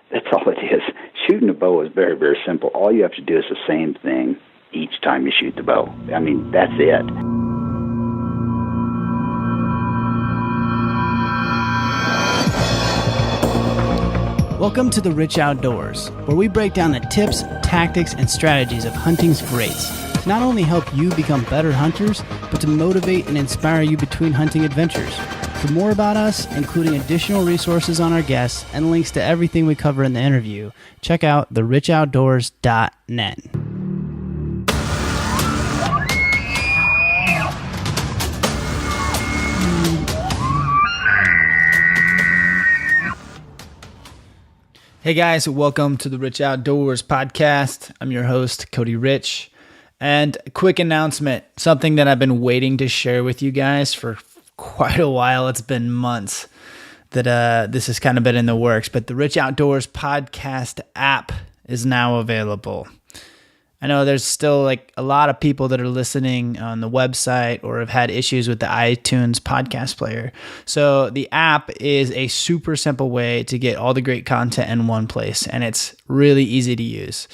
That's all it is. Shooting a bow is very, very simple. All you have to do is the same thing each time you shoot the bow. I mean, that's it. Welcome to the Rich Outdoors, where we break down the tips, tactics, and strategies of hunting's greats to not only help you become better hunters, but to motivate and inspire you between hunting adventures. For more about us, including additional resources on our guests and links to everything we cover in the interview, check out therichoutdoors.net. Hey guys, welcome to the Rich Outdoors podcast. I'm your host, Cody Rich. And a quick announcement, something that I've been waiting to share with you guys for quite a while. It's been months that this has kind of been in the works, but the Rich Outdoors podcast app is now available. I know there's still like a lot of people that are listening on the website or have had issues with the iTunes podcast player. So the app is a super simple way to get all the great content in one place, and it's really easy to use.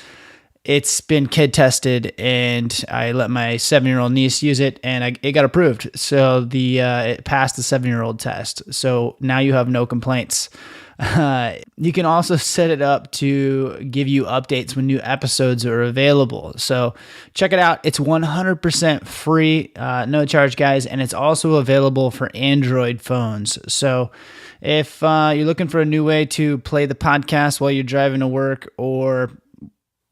It's been kid tested, and I let my 7-year-old niece use it, and it got approved. So it passed the 7-year-old test. So now you have no complaints. You can also set it up to give you updates when new episodes are available. So check it out. It's 100% free, no charge, guys, and it's also available for Android phones. So if you're looking for a new way to play the podcast while you're driving to work or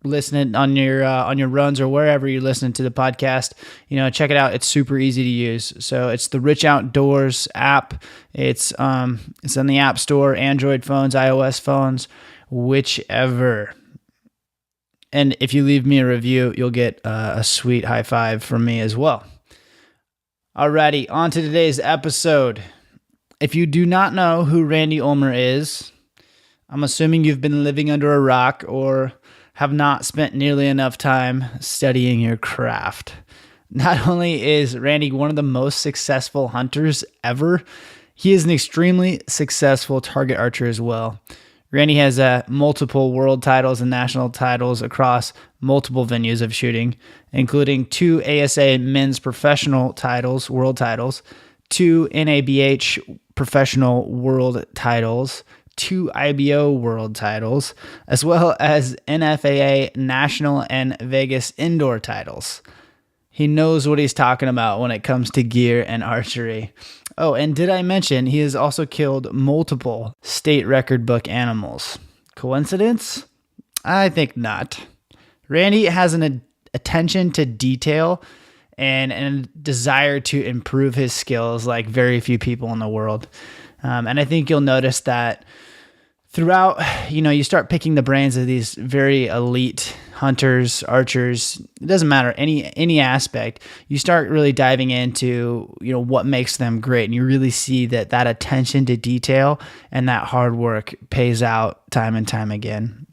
listening on your runs or wherever you're listening to the podcast, check it out. It's super easy to use. So it's the Rich Outdoors app. It's on the App Store, Android phones, iOS phones, whichever. And if you leave me a review, you'll get a sweet high five from me as well. Alrighty, on to today's episode. If you do not know who Randy Ulmer is, I'm assuming you've been living under a rock or have not spent nearly enough time studying your craft. Not only is Randy one of the most successful hunters ever, he is an extremely successful target archer as well. Randy has multiple world titles and national titles across multiple venues of shooting, including 2 ASA men's professional titles, world titles, 2 NABH professional world titles, 2 IBO world titles, as well as NFAA national and Vegas indoor titles. He knows what he's talking about when it comes to gear and archery. Oh, and did I mention he has also killed multiple state record book animals? Coincidence? I think not. Randy has an attention to detail and a desire to improve his skills like very few people in the world. And I think you'll notice that throughout, you start picking the brains of these very elite hunters, archers, it doesn't matter, any aspect, you start really diving into, what makes them great. And you really see that attention to detail and that hard work pays out time and time again.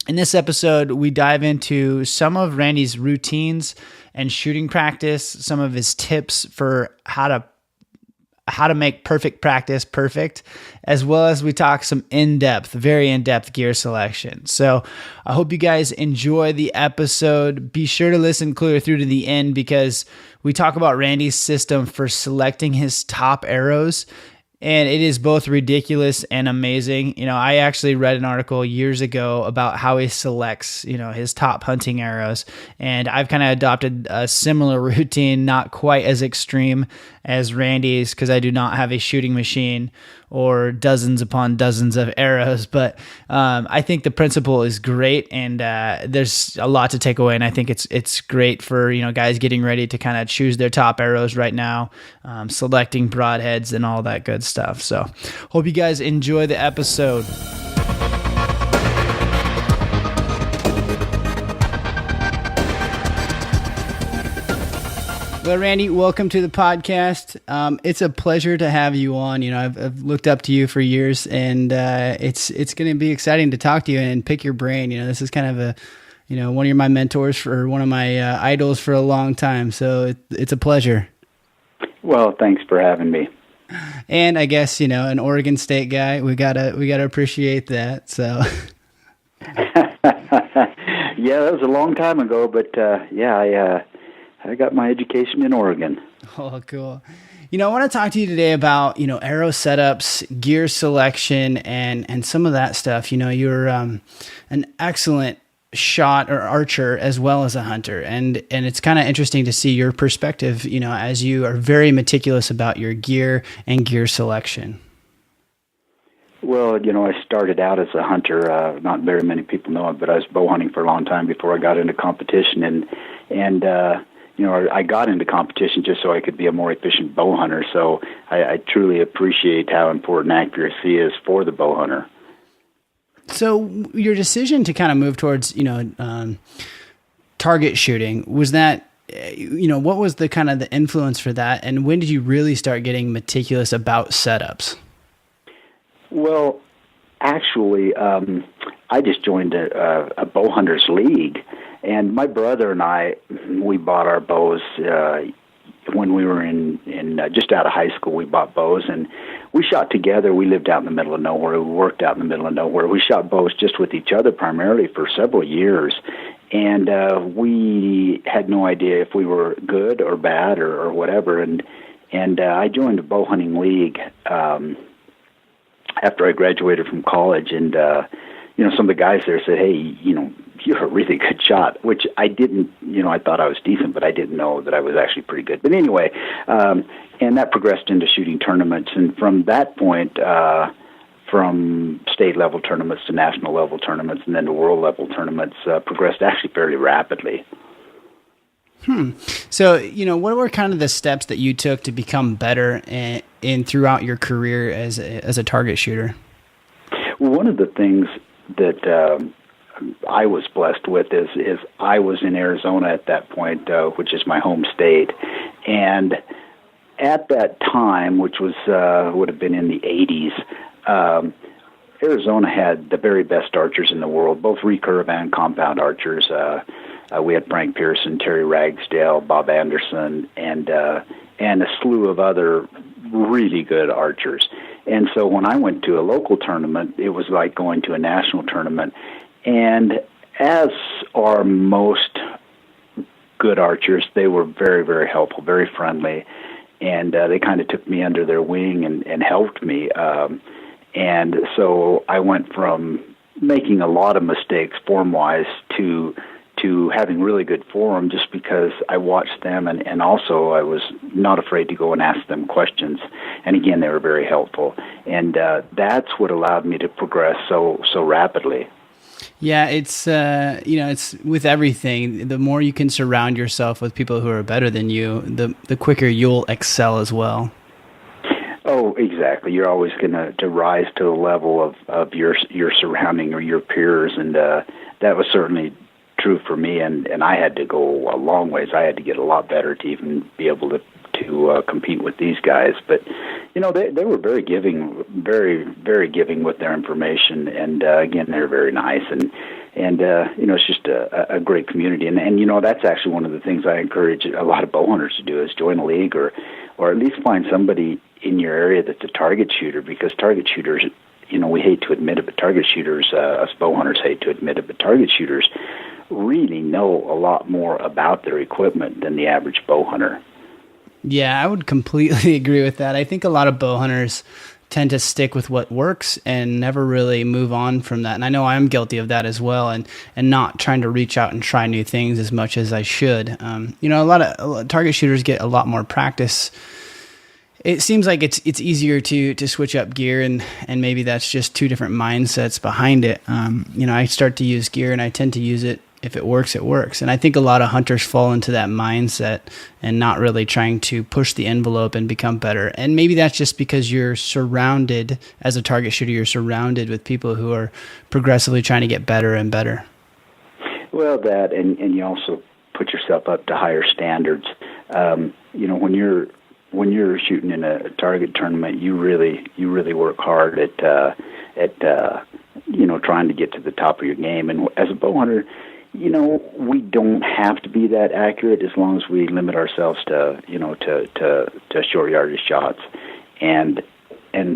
In this episode, we dive into some of Randy's routines and shooting practice, some of his tips for how to make perfect practice perfect, as well as we talk some very in-depth gear selection. So I hope you guys enjoy the episode. Be sure to listen clear through to the end because we talk about Randy's system for selecting his top arrows, and it is both ridiculous and amazing. I actually read an article years ago about how he selects, his top hunting arrows. And I've kind of adopted a similar routine, not quite as extreme as Randy's because I do not have a shooting machine or dozens upon dozens of arrows. But I think the principle is great, and there's a lot to take away. And I think it's great for guys getting ready to kind of choose their top arrows right now, selecting broadheads and all that good stuff. So hope you guys enjoy the episode. Well, Randy, welcome to the podcast. It's a pleasure to have you on. I've looked up to you for years, and it's going to be exciting to talk to you and pick your brain. This is kind of one of my mentors for one of my idols for a long time. So it's a pleasure. Well, thanks for having me. And I guess, an Oregon State guy, we gotta appreciate that. So Yeah, that was a long time ago, but I got my education in Oregon. Oh, cool. I want to talk to you today about, Aero setups, gear selection, and some of that stuff. You're an excellent shot or archer as well as a hunter. And it's kind of interesting to see your perspective, as you are very meticulous about your gear and gear selection. Well, I started out as a hunter. Not very many people know it, but I was bow hunting for a long time before I got into competition. And I got into competition just so I could be a more efficient bow hunter. So I truly appreciate how important accuracy is for the bow hunter. So your decision to kind of move towards, target shooting, was that, what was the kind of the influence for that? And when did you really start getting meticulous about setups? Well, actually, I just joined a bow hunters league, and my brother and I, we bought our bows when we were in just out of high school. We bought bows, and we shot together. We lived out in the middle of nowhere. We worked out in the middle of nowhere. We shot bows just with each other primarily for several years, and we had no idea if we were good or bad or whatever. And I joined a bow hunting league after I graduated from college, and some of the guys there said, "Hey, you're a really good shot," which I didn't. I thought I was decent, but I didn't know that I was actually pretty good. But anyway, and that progressed into shooting tournaments, and from that point, from state level tournaments to national level tournaments, and then to world level tournaments, progressed actually fairly rapidly. So, what were kind of the steps that you took to become better in throughout your career as a target shooter? Well, one of the things that I was blessed with is I was in Arizona at that point, which is my home state, and at that time, which was would have been in the 80s, Arizona had the very best archers in the world, both recurve and compound archers. We had Frank Pearson, Terry Ragsdale, Bob Anderson, and a slew of other really good archers. And so when I went to a local tournament, it was like going to a national tournament. And as are most good archers, they were very, very helpful, very friendly, and they kind of took me under their wing and helped me. And so I went from making a lot of mistakes form-wise to having really good form just because I watched them, and also I was not afraid to go and ask them questions. And again, they were very helpful. And that's what allowed me to progress so rapidly. Yeah, it's it's with everything. The more you can surround yourself with people who are better than you, the quicker you'll excel as well. Oh, exactly. You're always going to rise to the level of your surrounding or your peers, and that was certainly true for me. And I had to go a long ways. I had to get a lot better to even be able to compete with these guys. But they were very giving, very, very giving with their information, and again, they're very nice, and it's just a great community, and that's actually one of the things I encourage a lot of bow hunters to do is join a league or at least find somebody in your area that's a target shooter, because target shooters, we hate to admit it, but target shooters, us bow hunters hate to admit it, but target shooters really know a lot more about their equipment than the average bow hunter. Yeah, I would completely agree with that. I think a lot of bow hunters tend to stick with what works and never really move on from that. And I know I'm guilty of that as well, and not trying to reach out and try new things as much as I should. A lot of target shooters get a lot more practice. It seems like it's easier to switch up gear, and maybe that's just two different mindsets behind it. I start to use gear, and I tend to use it. If it works, it works. And I think a lot of hunters fall into that mindset and not really trying to push the envelope and become better. And maybe that's just because you're surrounded, as a target shooter, you're surrounded with people who are progressively trying to get better and better. Well, that, and you also put yourself up to higher standards. When you're shooting in a target tournament, you really work hard at trying to get to the top of your game. And as a bow hunter, we don't have to be that accurate as long as we limit ourselves to short yardage shots, and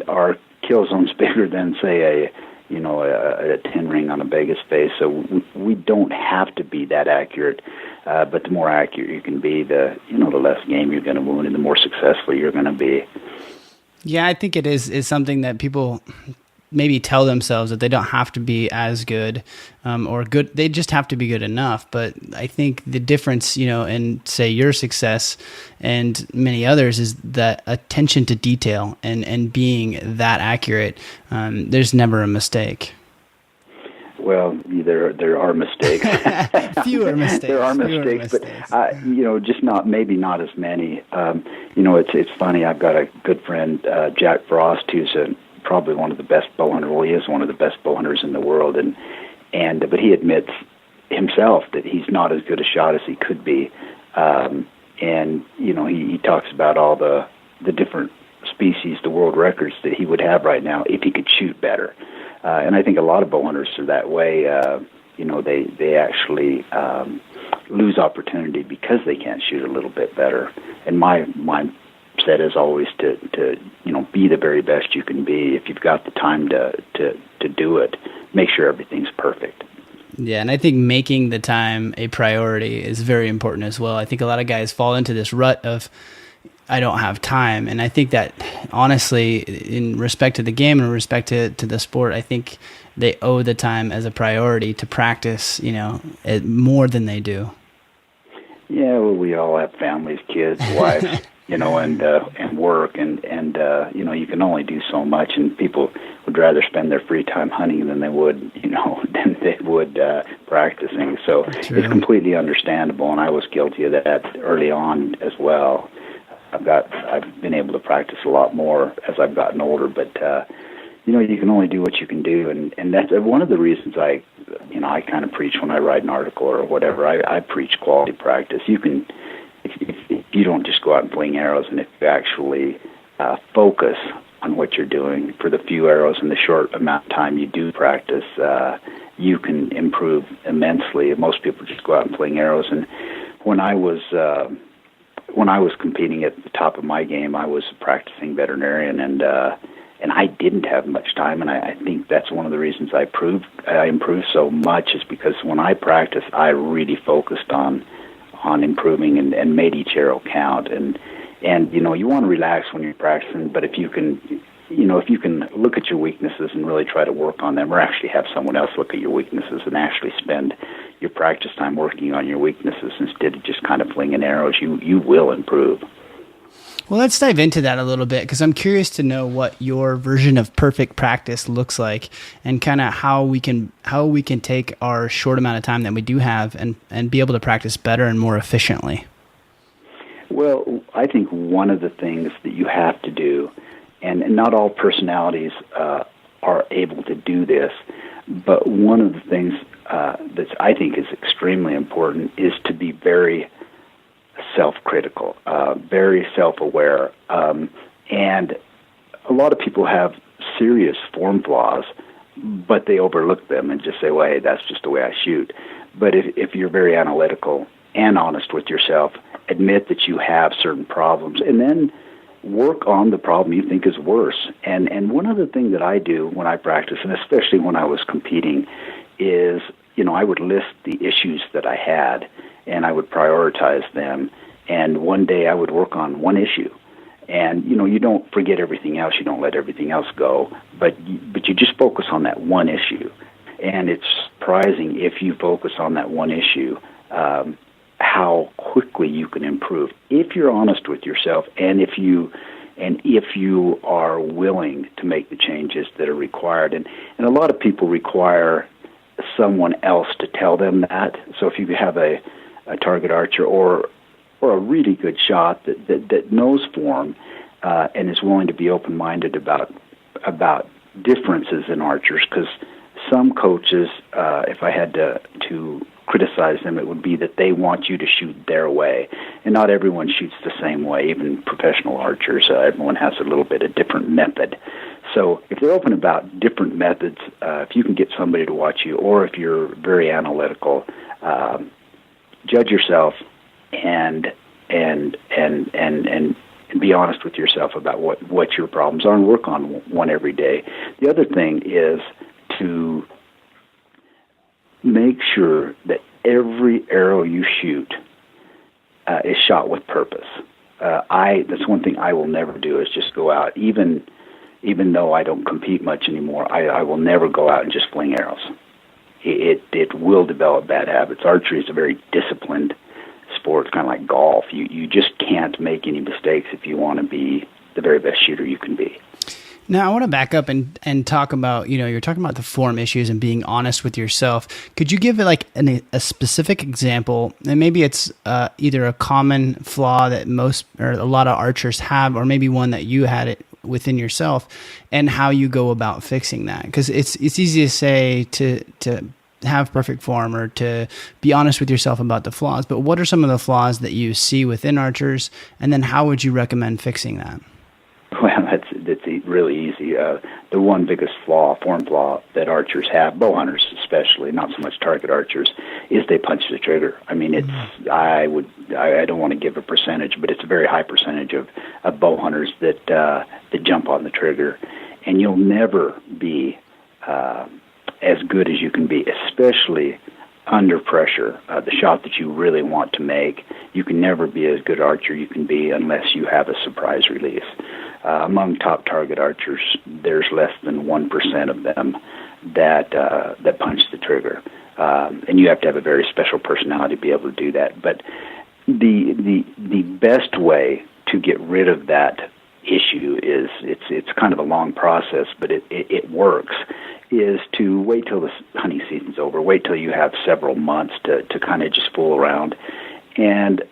our kill zone's bigger than, say, a 10 ring on a Vegas face. So we don't have to be that accurate, but the more accurate you can be, the less game you're going to wound and the more successful you're going to be. Yeah, I think it is something that people maybe tell themselves that they don't have to be as good or good. They just have to be good enough. But I think the difference, in say your success and many others is that attention to detail and being that accurate. There's never a mistake. Well, there are mistakes. Fewer mistakes. There are mistakes, but just maybe not as many. It's funny. I've got a good friend, Jack Frost, who's probably one of the best bow hunters. Well, he is one of the best bow hunters in the world, but he admits himself that he's not as good a shot as he could be. He talks about all the different species, the world records that he would have right now if he could shoot better. And I think a lot of bow hunters are that way. They actually lose opportunity because they can't shoot a little bit better. And my mindset is always to be the very best you can be. If you've got the time to do it, make sure everything's perfect. Yeah, and I think making the time a priority is very important as well. I think a lot of guys fall into this rut of, I don't have time. And I think that, honestly, in respect to the game and in respect to the sport, I think they owe the time as a priority to practice, more than they do. Yeah, well, we all have families, kids, wives, and work, and you can only do so much, and people would rather spend their free time hunting than they would, practicing. So True. It's completely understandable, and I was guilty of that early on as well. I've been able to practice a lot more as I've gotten older, but you can only do what you can do, and that's one of the reasons I kind of preach when I write an article or whatever. I preach quality practice. You can, if you don't just go out and fling arrows, and if you actually focus on what you're doing for the few arrows in the short amount of time you do practice, you can improve immensely. Most people just go out and fling arrows, and when I was competing at the top of my game, I was a practicing veterinarian, and I didn't have much time, and I think that's one of the reasons I improved so much is because when I practiced, I really focused on improving and made each arrow count, and you want to relax when you're practicing, but if you can look at your weaknesses and really try to work on them, or actually have someone else look at your weaknesses and actually spend your practice time working on your weaknesses instead of just kind of flinging arrows, you will improve. Well, let's dive into that a little bit, because I'm curious to know what your version of perfect practice looks like, and kind of how we can take our short amount of time that we do have and be able to practice better and more efficiently. Well, I think one of the things that you have to do, and not all personalities are able to do this, but one of the things that I think is extremely important is to be very self-critical, very self-aware, and a lot of people have serious form flaws, but they overlook them and just say, well, hey, that's just the way I shoot. But if you're very analytical and honest with yourself, admit that you have certain problems, and then work on the problem you think is worse. And one other thing that I do when I practice, and especially when I was competing, is, I would list the issues that I had, and I would prioritize them. And one day I would work on one issue. And, you don't forget everything else. You don't let everything else go. But you just focus on that one issue. And it's surprising if you focus on that one issue, how quickly you can improve if you're honest with yourself, and if you are willing to make the changes that are required. And a lot of people require someone else to tell them that. So if you have a target archer or a really good shot that knows form and is willing to be open-minded about differences in archers, because some coaches, if I had to criticize them, it would be that they want you to shoot their way, and not everyone shoots the same way. Even professional archers, everyone has a little bit of different method. So if they're open about different methods, if you can get somebody to watch you, or if you're very analytical, judge yourself and be honest with yourself about what your problems are, and work on one every day. The other thing is to make sure that every arrow you shoot is shot with purpose. That's one thing I will never do, is just go out, even though I don't compete much anymore, I will never go out and just fling arrows. It will develop bad habits. Archery is a very disciplined sport. It's kind of like golf. You just can't make any mistakes if you want to be the very best shooter you can be. Now, I want to back up and talk about, you're talking about the form issues and being honest with yourself. Could you give it like a specific example? And maybe it's either a common flaw that most or a lot of archers have, or maybe one that you had it within yourself, and how you go about fixing that. Because it's easy to say to have perfect form or to be honest with yourself about the flaws. But what are some of the flaws that you see within archers? And then how would you recommend fixing that? Well, that's really easy. The one biggest form flaw that archers have, bow hunters especially, not so much target archers, is they punch the trigger. I mean, I don't want to give a percentage, but it's a very high percentage of bow hunters that jump on the trigger, and you'll never be as good as you can be, especially under pressure. The shot that you really want to make, you can never be as good archer you can be unless you have a surprise release. Among top target archers, there's less than 1% of them that punch the trigger, and you have to have a very special personality to be able to do that. But the best way to get rid of that issue is it's kind of a long process, but it works. Is to wait till the hunting season's over. Wait till you have several months to kind of just fool around, and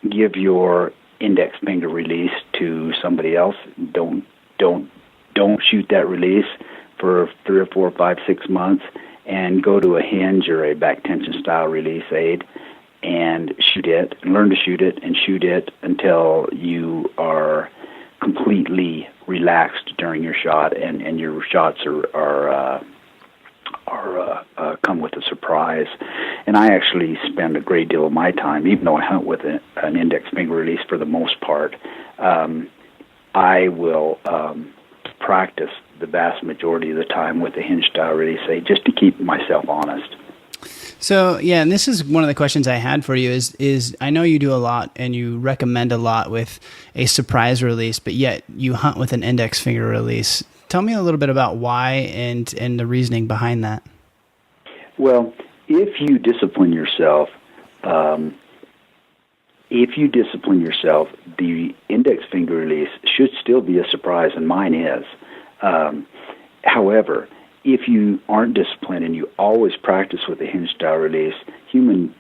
give your index finger release to somebody else. Don't shoot that release for 3 or 4, 5, 6 months, and go to a hinge or a back tension style release aid and shoot it, and learn to shoot it, and shoot it until you are completely relaxed during your shot, and your shots are come with a surprise. And I actually spend a great deal of my time, even though I hunt with an index finger release for the most part, I will practice the vast majority of the time with a hinge style release aid, just to keep myself honest. So, yeah, and this is one of the questions I had for you is I know you do a lot and you recommend a lot with a surprise release, but yet you hunt with an index finger release. Tell me a little bit about why and the reasoning behind that. Well, if you discipline yourself, the index finger release should still be a surprise, and mine is. However, if you aren't disciplined and you always practice with a hinge style release, human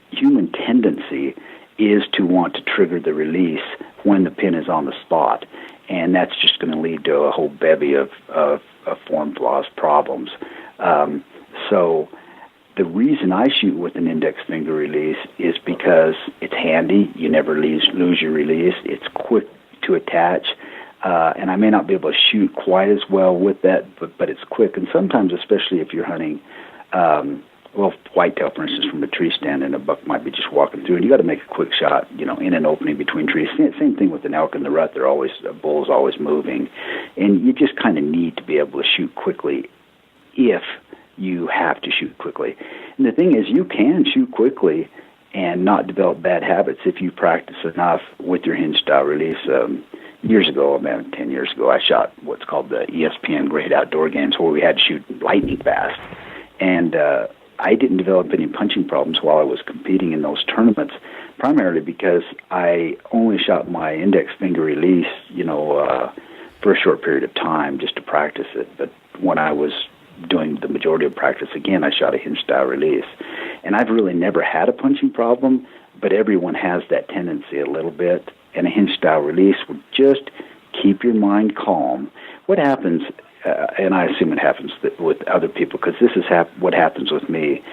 tendency is to want to trigger the release when the pin is on the spot, and that's just going to lead to a whole bevy of form flaws problems. So the reason I shoot with an index finger release is because it's handy. You never lose your release. It's quick to attach. And I may not be able to shoot quite as well with that, but it's quick. And sometimes, especially if you're hunting, whitetail, for instance, from a tree stand, and a buck might be just walking through, and you got to make a quick shot, in an opening between trees. Same thing with an elk in the rut. A bull's always moving, and you just kind of need to be able to shoot quickly if you have to shoot quickly. And the thing is, you can shoot quickly and not develop bad habits if you practice enough with your hinge style release. Years ago, 10 years ago, I shot what's called the ESPN Great Outdoor Games, where we had to shoot lightning fast. And I didn't develop any punching problems while I was competing in those tournaments, primarily because I only shot my index finger release, for a short period of time just to practice it. But when I was doing the majority of practice, again, I shot a hinge style release. And I've really never had a punching problem, but everyone has that tendency a little bit. And a hinge style release would just keep your mind calm. What happens, and I assume it happens with other people, because this is what happens with me,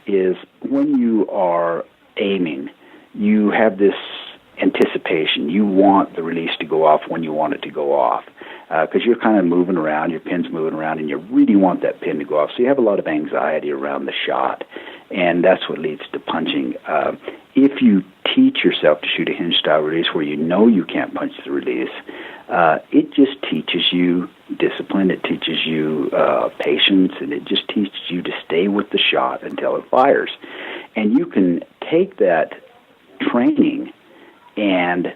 is when you are aiming, you have this anticipation. You want the release to go off when you want it to go off, because you're kind of moving around, your pin's moving around, and you really want that pin to go off. So you have a lot of anxiety around the shot, and that's what leads to punching. If you teach yourself to shoot a hinge style release where you know you can't punch the release, it just teaches you discipline. It teaches you patience, and it just teaches you to stay with the shot until it fires. And you can take that training and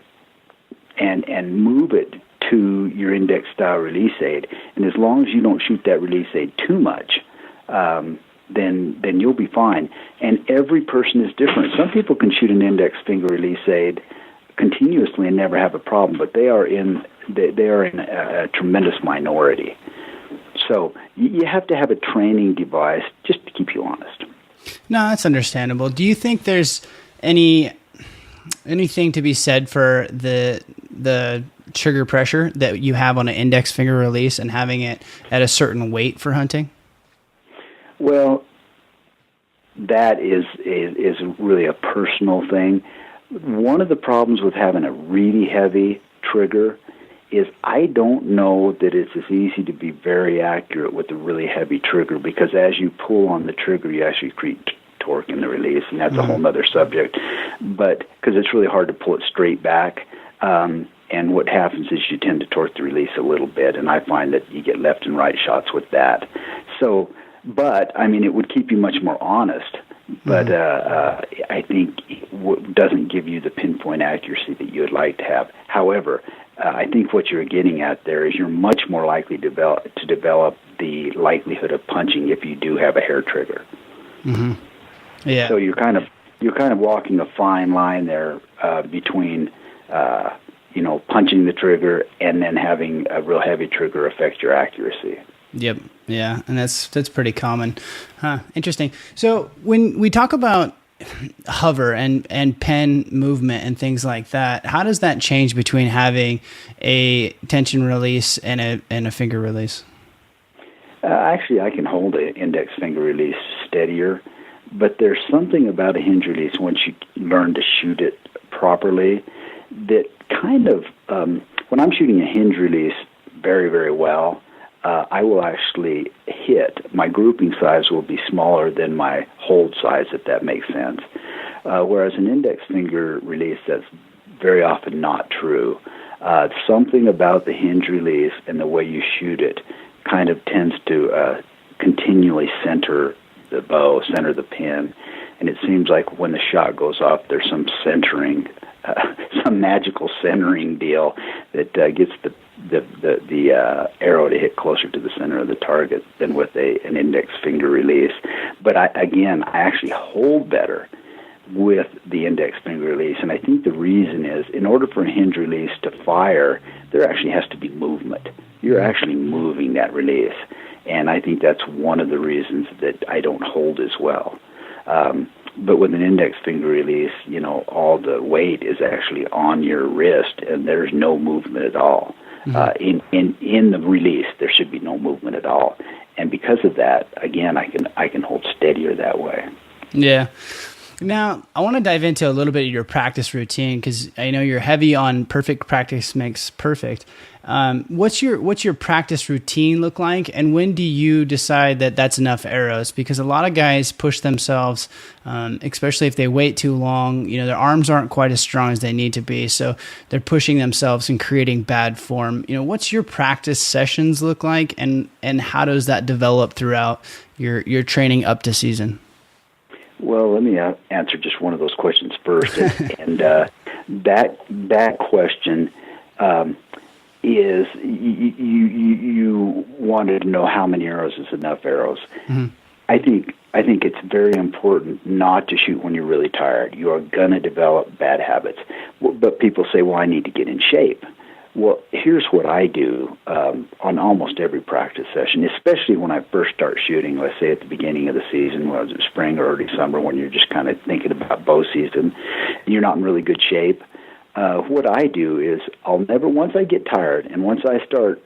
move it to your index style release aid. And as long as you don't shoot that release aid too much, then you'll be fine. And every person is different. Some people can shoot an index finger release aid continuously and never have a problem, but they are in a tremendous minority. So you have to have a training device just to keep you honest. No, that's understandable. Do you think there's anything to be said for the trigger pressure that you have on an index finger release and having it at a certain weight for hunting? Well, that is really a personal thing. One of the problems with having a really heavy trigger is I don't know that it's as easy to be very accurate with a really heavy trigger, because as you pull on the trigger, you actually create torque in the release, and that's a whole other subject. But because it's really hard to pull it straight back, and what happens is you tend to torque the release a little bit, and I find that you get left and right shots with that. So, but I mean, it would keep you much more honest. But I think it doesn't give you the pinpoint accuracy that you would like to have. However, I think what you're getting at there is you're much more likely to develop the likelihood of punching if you do have a hair trigger. Mm-hmm. Yeah. So you're kind of walking a fine line there between punching the trigger and then having a real heavy trigger affect your accuracy. Yep. Yeah, and that's pretty common. Huh. Interesting. So when we talk about hover and pen movement and things like that, how does that change between having a tension release and a finger release? Actually, I can hold an index finger release steadier, but there's something about a hinge release once you learn to shoot it properly that kind of, when I'm shooting a hinge release very, very well, I will actually hit. My grouping size will be smaller than my hold size, if that makes sense. Whereas an index finger release, that's very often not true. Something about the hinge release and the way you shoot it kind of tends to continually center the bow, center the pin. And it seems like when the shot goes off, there's some centering, some magical centering deal that gets the arrow to hit closer to the center of the target than with an index finger release. But I actually hold better with the index finger release, and I think the reason is in order for a hinge release to fire, there actually has to be movement. You're actually moving that release, and I think that's one of the reasons that I don't hold as well. But with an index finger release, all the weight is actually on your wrist, and there's no movement at all. In the release, there should be no movement at all, and because of that, again, I can hold steadier that way. Yeah. Now, I want to dive into a little bit of your practice routine, because I know you're heavy on perfect practice makes perfect. What's your practice routine look like, and when do you decide that that's enough arrows? Because a lot of guys push themselves, especially if they wait too long. Their arms aren't quite as strong as they need to be, so they're pushing themselves and creating bad form. What's your practice sessions look like, and how does that develop throughout your training up to season? Well, let me answer just one of those questions first, and that question is you wanted to know how many arrows is enough arrows. Mm-hmm. I think it's very important not to shoot when you're really tired. You are going to develop bad habits, but people say, "Well, I need to get in shape." Well, here's what I do on almost every practice session, especially when I first start shooting, let's say at the beginning of the season, whether it's spring or early summer, when you're just kind of thinking about bow season, and you're not in really good shape. What I do is once I get tired and once I start,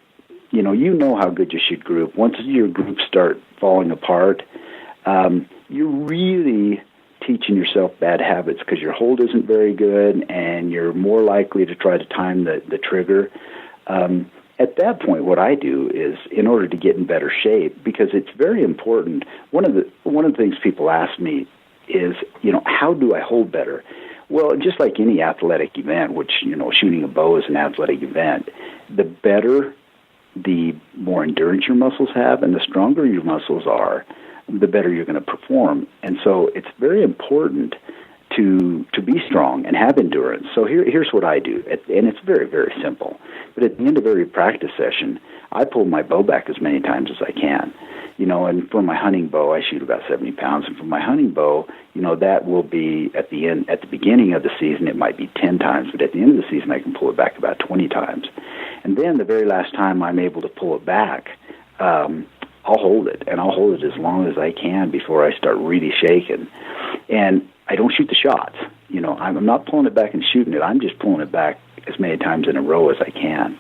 you know how good you shoot group. Once your groups start falling apart, you're really teaching yourself bad habits because your hold isn't very good and you're more likely to try to time the trigger. At that point, what I do is, in order to get in better shape, because it's very important, one of the things people ask me is, how do I hold better? Well, just like any athletic event, which, shooting a bow is an athletic event, the better, the more endurance your muscles have, and the stronger your muscles are, the better you're going to perform. And so it's very important to be strong and have endurance. So here's what I do, and it's very, very simple. But at the end of every practice session, I pull my bow back as many times as I can. And for my hunting bow, I shoot about 70 pounds. And for my hunting bow, that will be at the beginning of the season, it might be 10 times, but at the end of the season, I can pull it back about 20 times. And then the very last time I'm able to pull it back, I'll hold it, and I'll hold it as long as I can before I start really shaking. And I don't shoot the shots. I'm not pulling it back and shooting it. I'm just pulling it back as many times in a row as I can.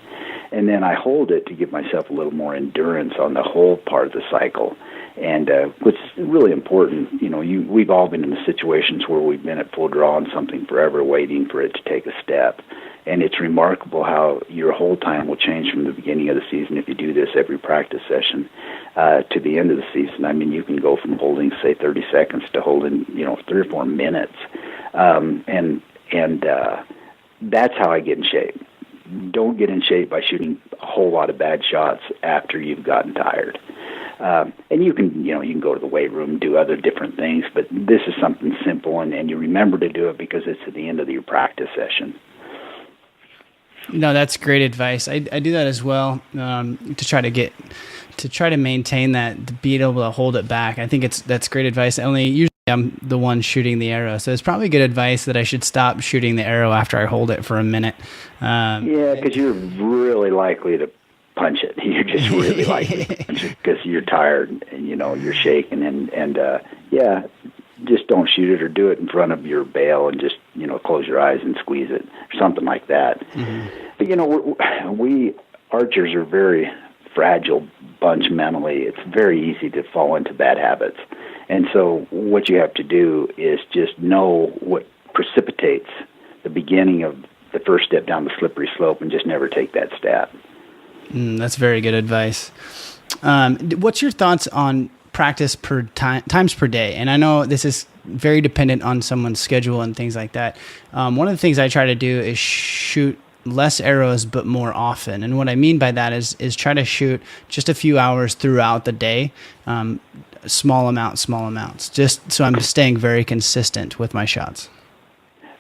And then I hold it to give myself a little more endurance on the whole part of the cycle. And what's really important, we've all been in the situations where we've been at full draw on something forever, waiting for it to take a step. And it's remarkable how your whole time will change from the beginning of the season if you do this every practice session to the end of the season. I mean, you can go from holding, say, 30 seconds to holding, 3 or 4 minutes. And that's how I get in shape. Don't get in shape by shooting a whole lot of bad shots after you've gotten tired. And you can go to the weight room, do other different things, but this is something simple, and you remember to do it because it's at the end of your practice session. No, that's great advice. I do that as well to try to maintain that, to be able to hold it back. I think that's great advice. Usually I'm the one shooting the arrow, so it's probably good advice that I should stop shooting the arrow after I hold it for a minute. Because you're really likely to punch it. You're just really likely to punch it because you're tired and you're shaking and just don't shoot it or do it in front of your bale and just close your eyes and squeeze it or something like that. Mm-hmm. But we archers are very fragile bunch mentally. It's very easy to fall into bad habits. And so what you have to do is just know what precipitates the beginning of the first step down the slippery slope and just never take that step. That's very good advice. What's your thoughts on practice per times per day? And I know this is very dependent on someone's schedule and things like that. One of the things I try to do is shoot less arrows but more often, and what I mean by that is try to shoot just a few hours throughout the day, small amounts, just so I'm staying very consistent with my shots.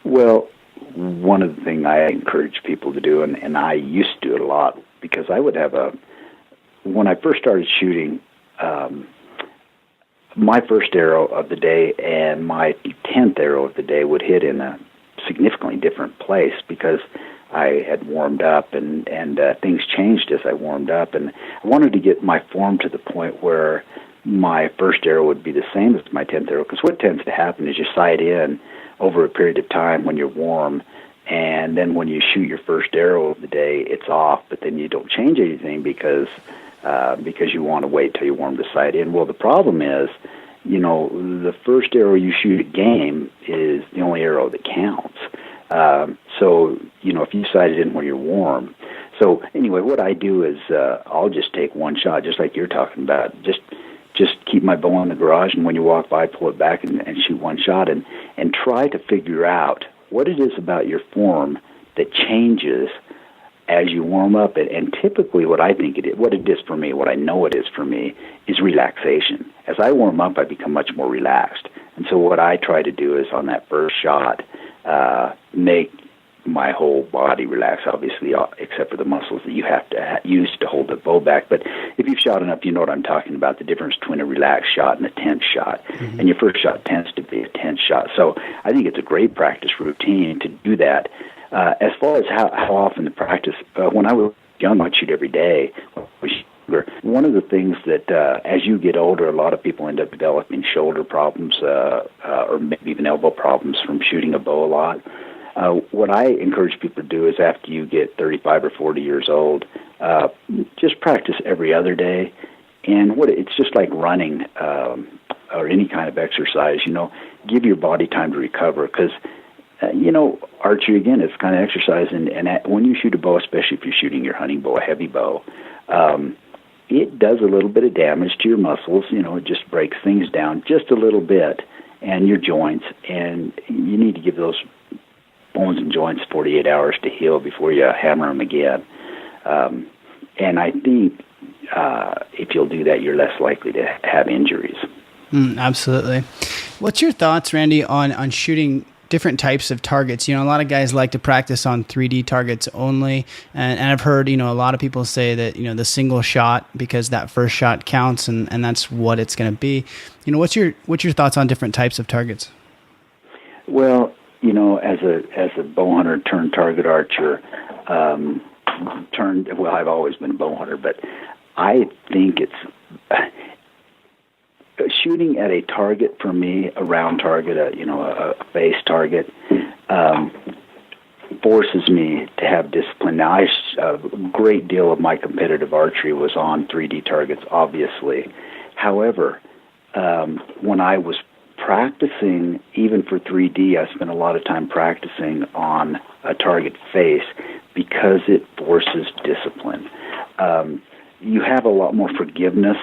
Well, one of the things I encourage people to do, and I used to do it a lot, because I would have when I first started shooting, my first arrow of the day and my 10th arrow of the day would hit in a significantly different place because I had warmed up and things changed as I warmed up, and I wanted to get my form to the point where my first arrow would be the same as my 10th arrow, because what tends to happen is you sight in over a period of time when you're warm, and then when you shoot your first arrow of the day, it's off, but then you don't change anything because you want to wait till you warm the sight in. Well, the problem is, the first arrow you shoot at game is the only arrow that counts. So, if you sight it in when you're warm. So anyway, what I do is I'll just take one shot, just like you're talking about. Just keep my bow in the garage, and when you walk by, pull it back and shoot one shot, and try to figure out what it is about your form that changes as you warm up. And typically what I think what it is for me, what I know it is for me, is relaxation. As I warm up, I become much more relaxed. And so what I try to do is on that first shot, make my whole body relax, obviously, except for the muscles that you have to use to hold the bow back. But if you've shot enough, you know what I'm talking about, the difference between a relaxed shot and a tense shot. Mm-hmm. And your first shot tends to be a tense shot. So I think it's a great practice routine to do that. As far as how often to practice, when I was young, I'd shoot every day. One of the things that as you get older, a lot of people end up developing shoulder problems or maybe even elbow problems from shooting a bow a lot. What I encourage people to do is after you get 35 or 40 years old, just practice every other day. And it's just like running or any kind of exercise, give your body time to recover, because, archery, again, it's kind of exercise. And when you shoot a bow, especially if you're shooting your hunting bow, a heavy bow, it does a little bit of damage to your muscles. It just breaks things down just a little bit, and your joints. And you need to give those bones and joints 48 hours to heal before you hammer them again. And I think if you'll do that, you're less likely to have injuries. Absolutely. What's your thoughts, Randy, on shooting different types of targets? A lot of guys like to practice on 3D targets only. And I've heard, a lot of people say that, the single shot, because that first shot counts and that's what it's going to be. What's your thoughts on different types of targets? Well, as a bow hunter turned target archer, I've always been a bow hunter, but I think shooting at a target, for me, a round target, a face target, forces me to have discipline. Now, a great deal of my competitive archery was on 3D targets, obviously. However, when I was practicing, even for 3D, I spent a lot of time practicing on a target face because it forces discipline. You have a lot more forgiveness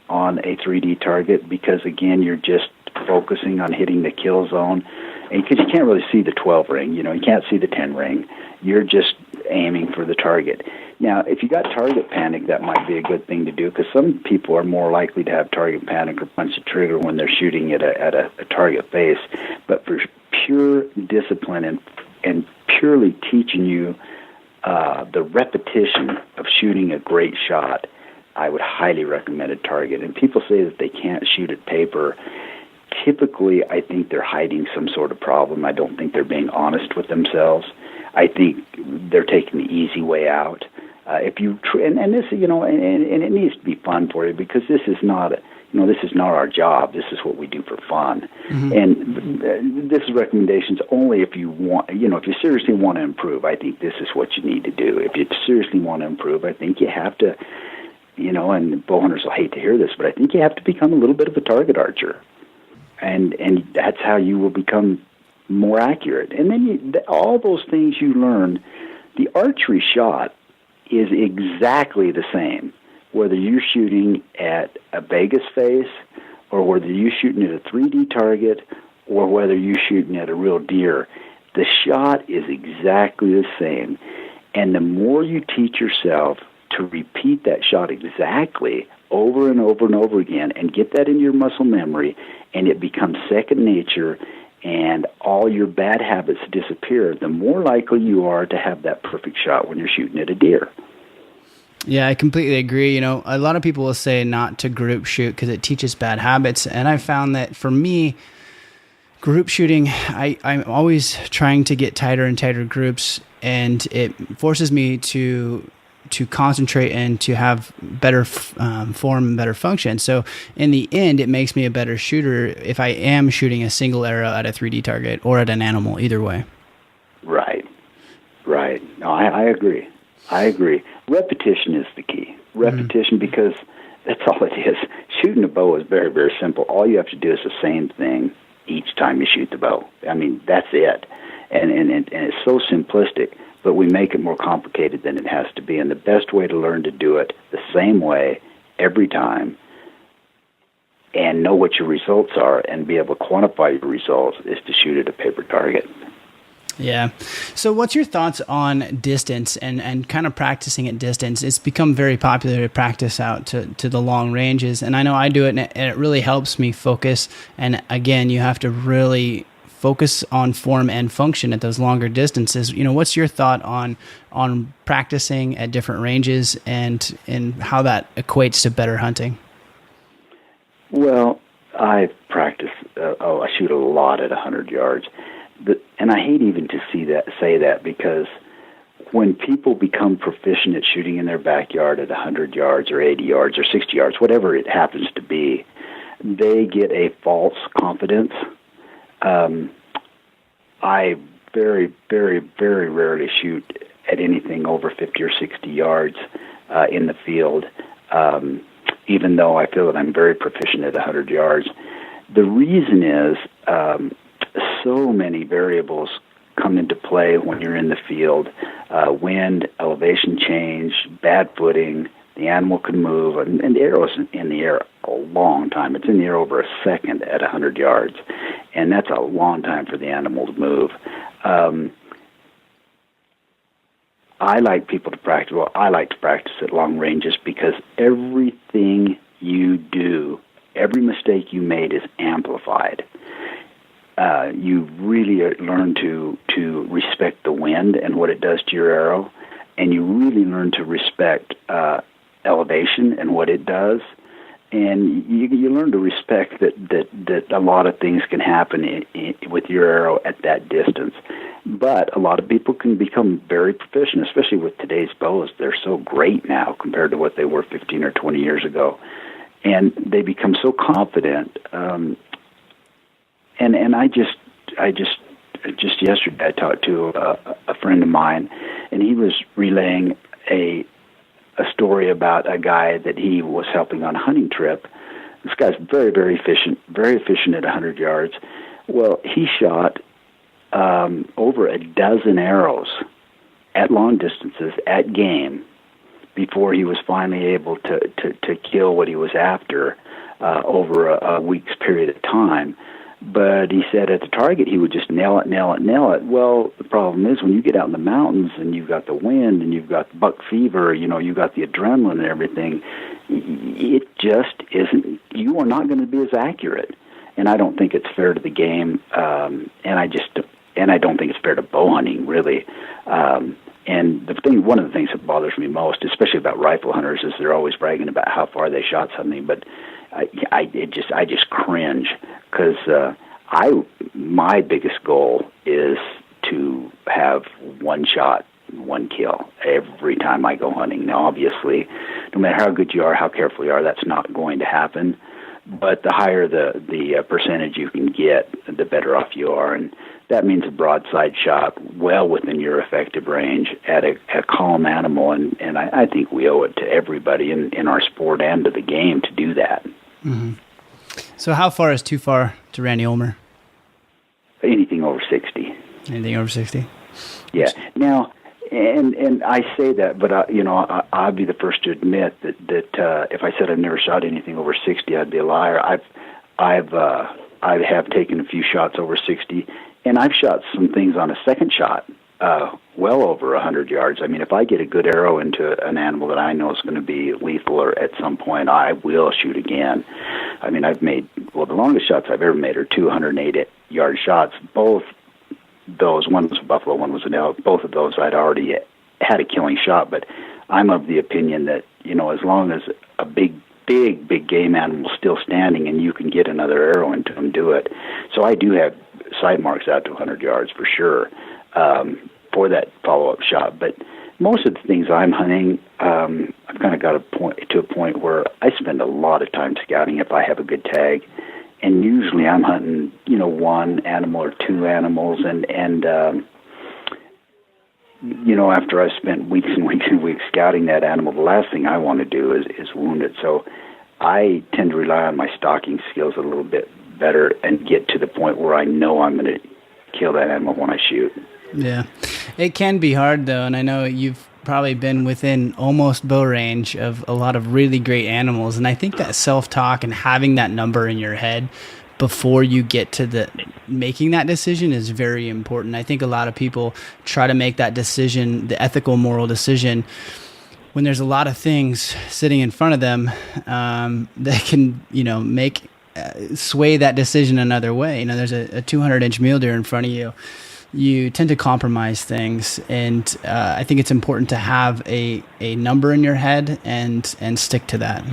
on a 3D target because, again, you're just focusing on hitting the kill zone. And because you can't really see the 12 ring, you can't see the 10 ring. You're just aiming for the target. Now, if you got target panic, that might be a good thing to do because some people are more likely to have target panic or punch the trigger when they're shooting at a target face. But for pure discipline and purely teaching you the repetition of shooting a great shot, I would highly recommend a target. And people say that they can't shoot at paper. Typically, I think they're hiding some sort of problem. I don't think they're being honest with themselves. I think they're taking the easy way out. If you and this, and it needs to be fun for you because this is not, this is not our job. This is what we do for fun. Mm-hmm. And this is recommendations only if you want, if you seriously want to improve. I think this is what you need to do. If you seriously want to improve, I think you have to, and bow hunters will hate to hear this, but I think you have to become a little bit of a target archer. And that's how you will become more accurate. And then all those things you learn, the archery shot is exactly the same, whether you're shooting at a Vegas face or whether you're shooting at a 3D target or whether you're shooting at a real deer. The shot is exactly the same. And the more you teach yourself to repeat that shot exactly over and over and over again and get that into your muscle memory, and it becomes second nature, and all your bad habits disappear, the more likely you are to have that perfect shot when you're shooting at a deer. Yeah, I completely agree. A lot of people will say not to group shoot because it teaches bad habits. And I found that for me, group shooting, I'm always trying to get tighter and tighter groups, and it forces me to concentrate and to have better form, better function. So in the end, it makes me a better shooter if I am shooting a single arrow at a 3D target or at an animal, either way. Right. No, I agree. Repetition is the key. Repetition, because that's all it is. Shooting a bow is very, very simple. All you have to do is the same thing each time you shoot the bow. I mean, that's it. And it's so simplistic, but we make it more complicated than it has to be. And the best way to learn to do it the same way every time and know what your results are and be able to quantify your results is to shoot at a paper target. Yeah. So what's your thoughts on distance and kind of practicing at distance? It's become very popular to practice out to the long ranges. And I know I do it, and it really helps me focus. And again, you have to really focus on form and function at those longer distances. What's your thought on practicing at different ranges and how that equates to better hunting? Well, I practice. I shoot a lot at 100 yards. And I hate even to say that because when people become proficient at shooting in their backyard at 100 yards or 80 yards or 60 yards, whatever it happens to be, they get a false confidence. I very, very, very rarely shoot at anything over 50 or 60 yards in the field, even though I feel that I'm very proficient at 100 yards. The reason is so many variables come into play when you're in the field. Wind, elevation change, bad footing, the animal can move, and the arrow's in the air a long time. It's in the air over a second at 100 yards, and that's a long time for the animal to move. I like people to practice. Well, I like to practice at long ranges because everything you do, every mistake you made is amplified. You really learn to respect the wind and what it does to your arrow, and you really learn to respect elevation and what it does. And you learn to respect that a lot of things can happen with your arrow at that distance. But a lot of people can become very proficient, especially with today's bows. They're so great now compared to what they were 15 or 20 years ago. And they become so confident. And I just yesterday I talked to a friend of mine, and he was relaying a story about a guy that he was helping on a hunting trip. This guy's very, very efficient at 100 yards. Well, he shot over a dozen arrows at long distances at game before he was finally able to kill what he was after over a week's period of time. But he said at the target he would just nail it. Well, the problem is when you get out in the mountains and you've got the wind and you've got buck fever, you've got the adrenaline and everything, it just isn't, you are not going to be as accurate. And I don't think it's fair to the game, and I don't think it's fair to bow hunting, really. And one of the things that bothers me most, especially about rifle hunters, is they're always bragging about how far they shot something, but I just cringe because my biggest goal is to have one shot, one kill every time I go hunting. Now, obviously, no matter how good you are, how careful you are, that's not going to happen. But the higher the percentage you can get, the better off you are, and that means a broadside shot well within your effective range at a calm animal, and I think we owe it to everybody in our sport and to the game to do that. Mm-hmm. So how far is too far to Randy Ulmer? Anything over 60. Anything over 60? Yeah. Now, and I say that, but I'll be the first to admit that if I said I've never shot anything over 60, I'd be a liar. I have taken a few shots over 60, and I've shot some things on a second shot well over 100 yards. I mean, if I get a good arrow into an animal that I know is going to be lethal, or at some point I will shoot again. I mean, the longest shots I've ever made are 208-yard shots. Both those, one was a buffalo, one was an elk, both of those I'd already had a killing shot, but I'm of the opinion that, as long as a big game animal is still standing and you can get another arrow into him, do it. So I do have sight marks out to 100 yards for sure for that follow-up shot. But most of the things I'm hunting, I've kind of got to a point where I spend a lot of time scouting if I have a good tag. And usually I'm hunting, one animal or two animals, and after I've spent weeks and weeks and weeks scouting that animal, the last thing I want to do is wound it. So I tend to rely on my stalking skills a little bit better and get to the point where I know I'm going to kill that animal when I shoot. Yeah. It can be hard, though, and I know you've probably been within almost bow range of a lot of really great animals, and I think that self-talk and having that number in your head before you get to making that decision is very important. I think a lot of people try to make that decision, the ethical, moral decision, when there's a lot of things sitting in front of them that can, sway that decision another way. There's a 200-inch mule deer in front of you. You tend to compromise things, and I think it's important to have a number in your head and stick to that.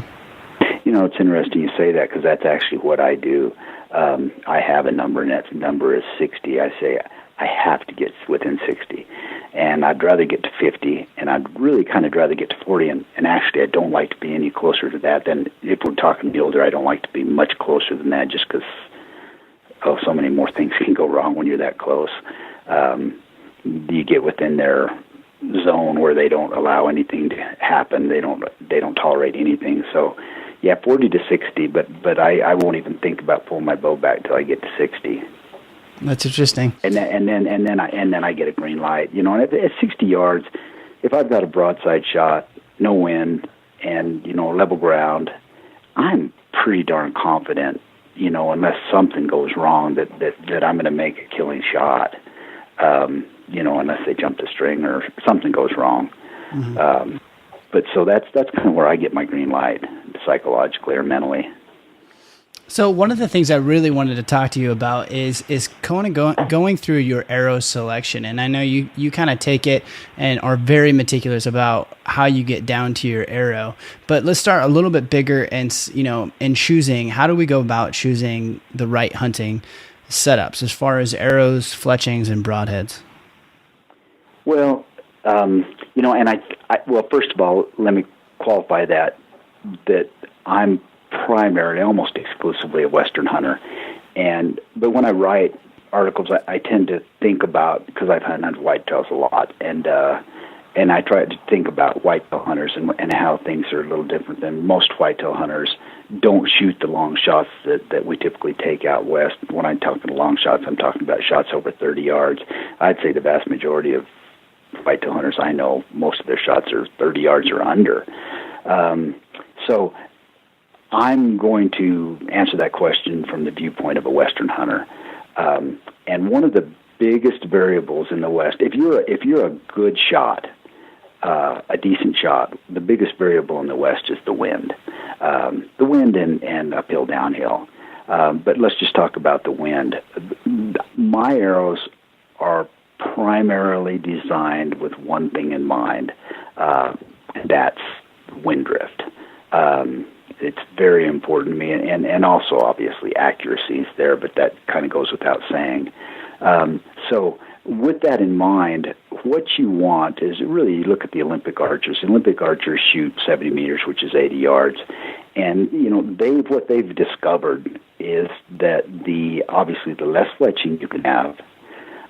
It's interesting you say that, because that's actually what I do. I have a number, and that number is 60. I say I have to get within 60, and I'd rather get to 50, and I'd really kind of rather get to 40, and actually I don't like to be any closer to that than, if we're talking mule deer, I don't like to be much closer than that, just because so many more things can go wrong when you're that close. You get within their zone where they don't allow anything to happen. They don't tolerate anything. So, yeah, 40 to 60, but I won't even think about pulling my bow back till I get to 60. That's interesting. And then I get a green light. And at 60 yards, if I've got a broadside shot, no wind, and level ground, I'm pretty darn confident. Unless something goes wrong, that I'm going to make a killing shot. unless they jump the string or something goes wrong. But so that's kind of where I get my green light, psychologically or mentally. So one of the things I really wanted to talk to you about is kind of going through your arrow selection. And I know you kind of take it and are very meticulous about how you get down to your arrow. But let's start a little bit bigger and, in choosing. How do we go about choosing the right hunting setups as far as arrows, fletchings, and broadheads? Well, well, first of all, let me qualify that I'm primarily, almost exclusively, a Western hunter, but when I write articles, I tend to think about, because I've hunted whitetails a lot, and I try to think about whitetail hunters and how things are a little different than most whitetail hunters. Don't shoot the long shots that we typically take out west. When I'm talking long shots, I'm talking about shots over 30 yards. I'd say the vast majority of whitetail hunters I know, most of their shots are 30 yards or under. So I'm going to answer that question from the viewpoint of a Western hunter. And one of the biggest variables in the West, if you're a good shot, a decent shot, the biggest variable in the West is the wind. The wind and uphill, downhill. But let's just talk about the wind. My arrows are primarily designed with one thing in mind, and that's wind drift. It's very important to me, and also obviously accuracy is there, but that kind of goes without saying. So with that in mind, what you want is really, you look at the Olympic archers. Olympic archers shoot 70 meters, which is 80 yards. And, what they've discovered is that obviously the less fletching you can have,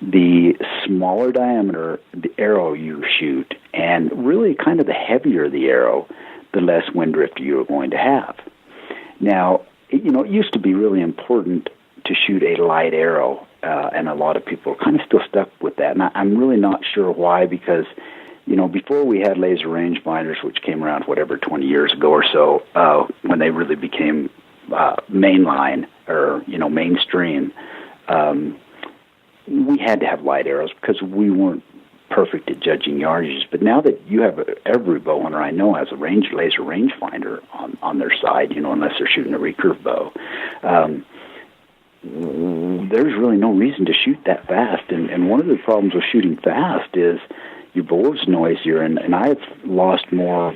the smaller diameter the arrow you shoot, and really kind of the heavier the arrow, the less wind drift you're going to have. Now, it used to be really important to shoot a light arrow, and a lot of people are kind of still stuck with that. And I'm really not sure why, because, before we had laser rangefinders, which came around, 20 years ago or so, when they really became mainline or, mainstream, we had to have light arrows because we weren't perfect at judging yardages. But now that you have every bow hunter I know has a laser rangefinder on their side, unless they're shooting a recurve bow, there's really no reason to shoot that fast. And one of the problems with shooting fast is your bow's noisier, and I've lost more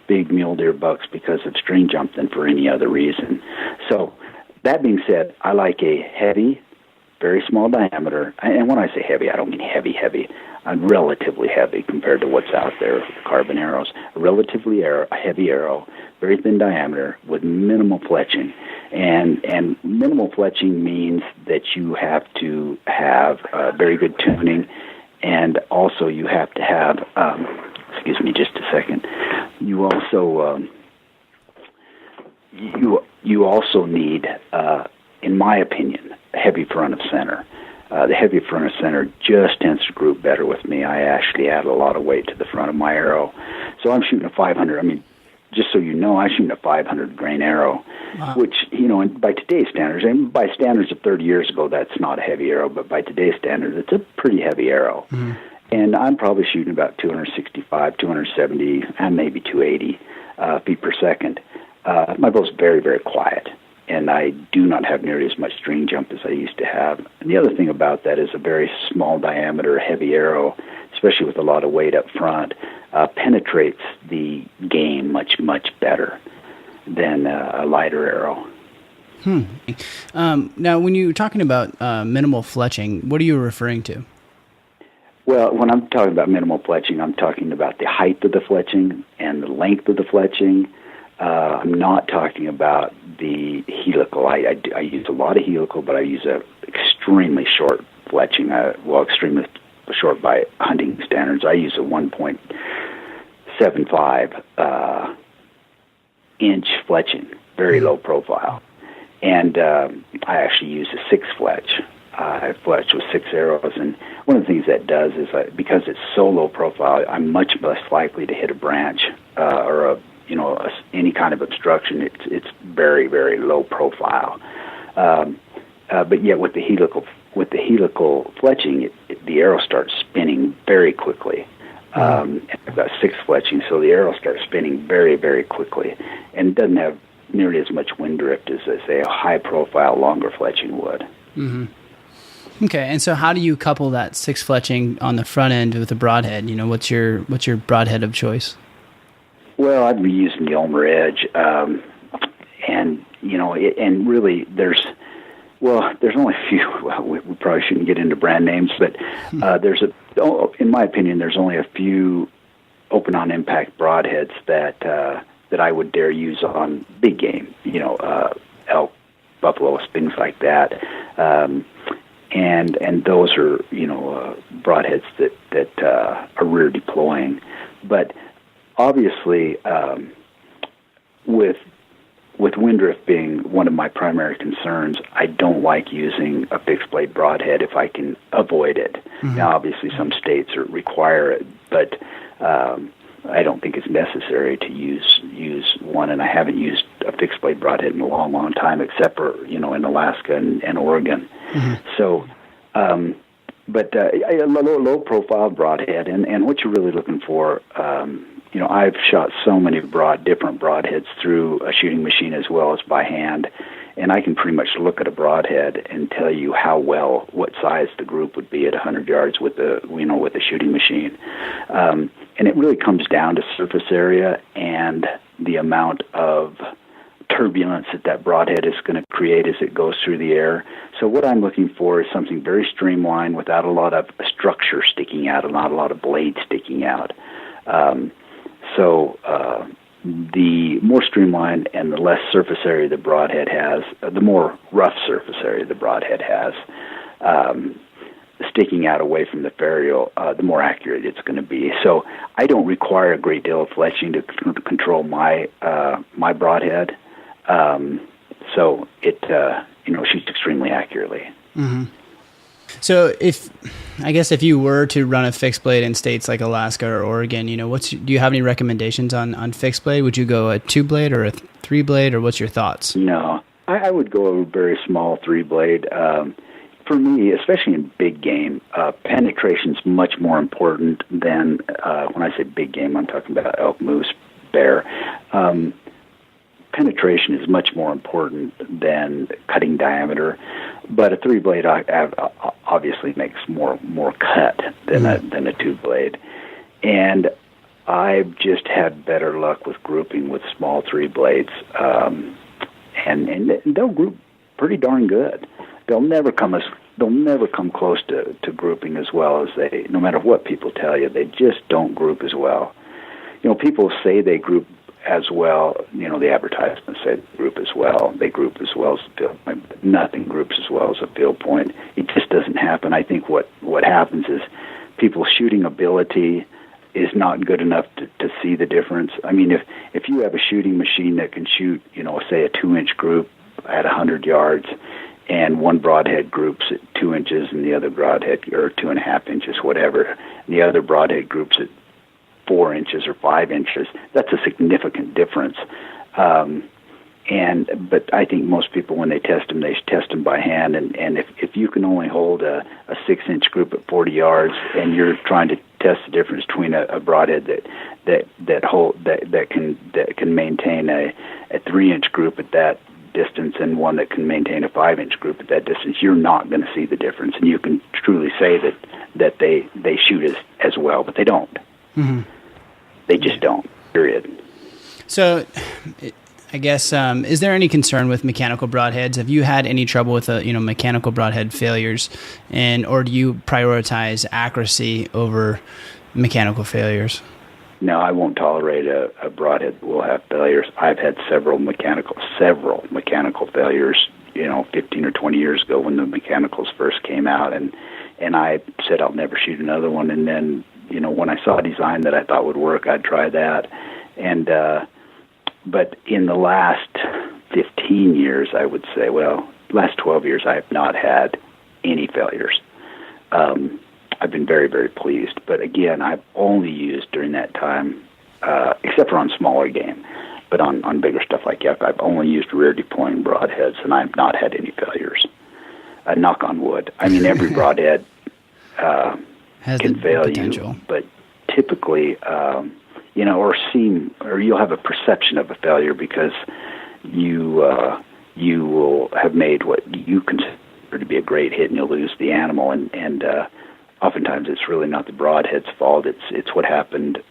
big mule deer bucks because of string jump than for any other reason. So that being said, I like a heavy, very small diameter, and when I say heavy, I don't mean heavy. I'm relatively heavy compared to what's out there with carbon arrows. A relatively heavy arrow, very thin diameter with minimal fletching. And minimal fletching means that you have to have very good tuning, and also you have to have, excuse me just a second, you also you also need, in my opinion, a heavy front of center. The heavy front of center just tends to group better with me. I actually add a lot of weight to the front of my arrow. So I'm shooting a 500, just so you know, I'm shooting a 500 grain arrow, wow. Which, by today's standards, and by standards of 30 years ago, that's not a heavy arrow, but by today's standards, it's a pretty heavy arrow. Mm-hmm. And I'm probably shooting about 265, 270, and maybe 280 feet per second. My bow's very, very quiet, and I do not have nearly as much string jump as I used to have. And the other thing about that is a very small diameter, heavy arrow, especially with a lot of weight up front, penetrates the game much, much better than a lighter arrow. Now, when you're talking about minimal fletching, what are you referring to? Well, when I'm talking about minimal fletching, I'm talking about the height of the fletching and the length of the fletching. I'm not talking about the helical. I use a lot of helical, but I use a extremely short fletching. Extremely short by hunting standards. I use a 1.75 inch fletching, very low profile. And I actually use a 6 fletch. I fletch with 6 arrows, and one of the things that does is because it's so low profile, I'm much less likely to hit a branch or any kind of obstruction. It's very, very low profile. But yet with the helical fletching, the arrow starts spinning very quickly. And I've got 6 fletching, so the arrow starts spinning very, very quickly, and doesn't have nearly as much wind drift as, say, a high-profile, longer fletching would. Mm-hmm. Okay, and so how do you couple that 6 fletching on the front end with the broadhead? What's your broadhead of choice? Well, I'd be using the Ulmer Edge, and and really there's only a few. Well, we probably shouldn't get into brand names, but in my opinion, there's only a few open on impact broadheads that I would dare use on big game. Elk, buffalo, things like that. And those are broadheads that are rear deploying, but obviously with wind drift being one of my primary concerns, I don't like using a fixed blade broadhead if I can avoid it. Mm-hmm. Now, obviously, some states require it, but I don't think it's necessary to use one, and I haven't used a fixed blade broadhead in a long, long time, except for in Alaska and Oregon. Mm-hmm. So, but a low profile broadhead, and what you're really looking for. I've shot so many different broadheads through a shooting machine as well as by hand, and I can pretty much look at a broadhead and tell you what size the group would be at 100 yards with the shooting machine. And it really comes down to surface area and the amount of turbulence that broadhead is going to create as it goes through the air. So what I'm looking for is something very streamlined without a lot of structure sticking out and not a lot of blade sticking out. So the more streamlined and the less surface area the broadhead has, the more rough surface area the broadhead has, sticking out away from the ferrule, the more accurate it's going to be. So I don't require a great deal of fletching to control my broadhead. So it shoots extremely accurately. Mm-hmm. So if you were to run a fixed blade in states like Alaska or Oregon, do you have any recommendations on fixed blade? Would you go a 2-blade or a 3-blade, or what's your thoughts? No, I would go a very small 3-blade. For me, especially in big game, penetration is much more important than, when I say big game, I'm talking about elk, moose, bear. Penetration is much more important than cutting diameter, but a 3-blade obviously makes more cut than a 2-blade, and I've just had better luck with grouping with small 3-blades, and they'll group pretty darn good. They'll never come close to grouping as well as they. No matter what people tell you, they just don't group as well. People say they group as well, the advertisements say they group as well. They group as well as the field point, but nothing groups as well as a field point. It just doesn't happen. I think what happens is people's shooting ability is not good enough to see the difference. I mean, if you have a shooting machine that can shoot, say a 2-inch group at 100 yards, and one broadhead groups at 2 inches and the other broadhead, or 2.5 inches, whatever, and the other broadhead groups at 4 inches or 5 inches, that's a significant difference. But I think most people, when they test them by hand. And if you can only hold a 6-inch group at 40 yards, and you're trying to test the difference between a broadhead that can maintain a 3-inch group at that distance and one that can maintain a 5-inch group at that distance, you're not going to see the difference. And you can truly say that they shoot as well, but they don't. Mm-hmm. They just don't, period. So I guess, is there any concern with mechanical broadheads? Have you had any trouble with mechanical broadhead failures, or do you prioritize accuracy over mechanical failures? No, I won't tolerate a broadhead that will have failures. I've had several mechanical failures, 15 or 20 years ago when the mechanicals first came out, and I said I'll never shoot another one. And then, when I saw a design that I thought would work, I'd try that. And but in the last 15 years, I would say, last 12 years, I have not had any failures. I've been very, very pleased. But again, I've only used during that time, except for on smaller game, but on bigger stuff like elk, I've only used rear deploying broadheads, and I've not had any failures. Knock on wood. I mean, every broadhead Has can the fail potential. you, but typically, or you'll have a perception of a failure because you will have made what you consider to be a great hit, and you'll lose the animal, and oftentimes it's really not the broadhead's fault. It's what happened.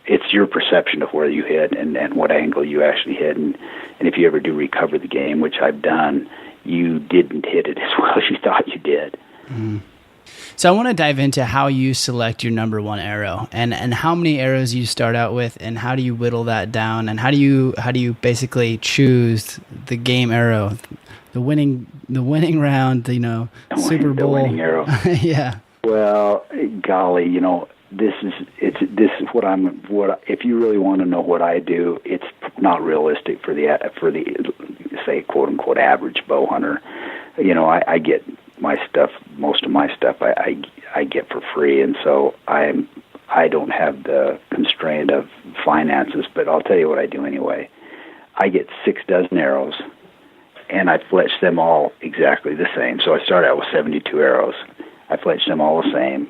It's your perception of where you hit and what angle you actually hit, and if you ever do recover the game, which I've done, you didn't hit it as well as you thought you did. Mm-hmm. So I want to dive into how you select your number one arrow and how many arrows you start out with, and how do you whittle that down, and how do you basically choose the game arrow, the winning round, Super Bowl. The winning arrow. Yeah. Well, golly, this is what if you really want to know what I do, it's not realistic for the say quote unquote average bow hunter. I get my stuff, most of my stuff I get for free, and so I don't have the constraint of finances, but I'll tell you what I do anyway. I get 6 dozen arrows, and I fletch them all exactly the same. So I start out with 72 arrows. I fletch them all the same.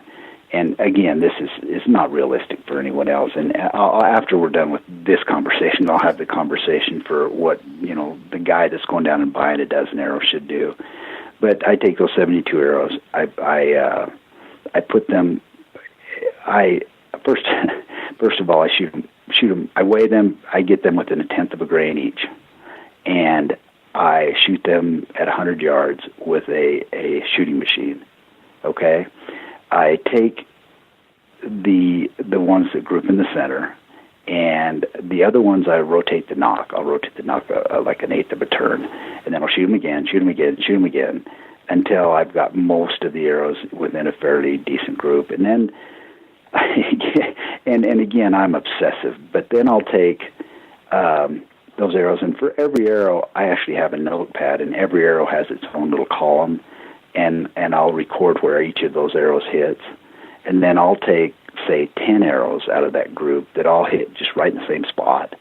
And again, this is not realistic for anyone else. And after we're done with this conversation, I'll have the conversation for what the guy that's going down and buying a dozen arrows should do. But I take those 72 arrows. I put them. First of all, I shoot them. I weigh them. I get them within 1/10 of a grain each, and I shoot them at 100 yards with a shooting machine. Okay, I take the ones that group in the center, and the other ones I rotate the nock. I'll rotate the nock like 1/8 of a turn, and then I'll shoot them again, until I've got most of the arrows within a fairly decent group. And then, and again, I'm obsessive, but then I'll take those arrows, and for every arrow, I actually have a notepad, and every arrow has its own little column, and I'll record where each of those arrows hits. And then I'll take, say, 10 arrows out of that group that all hit just right in the same spot.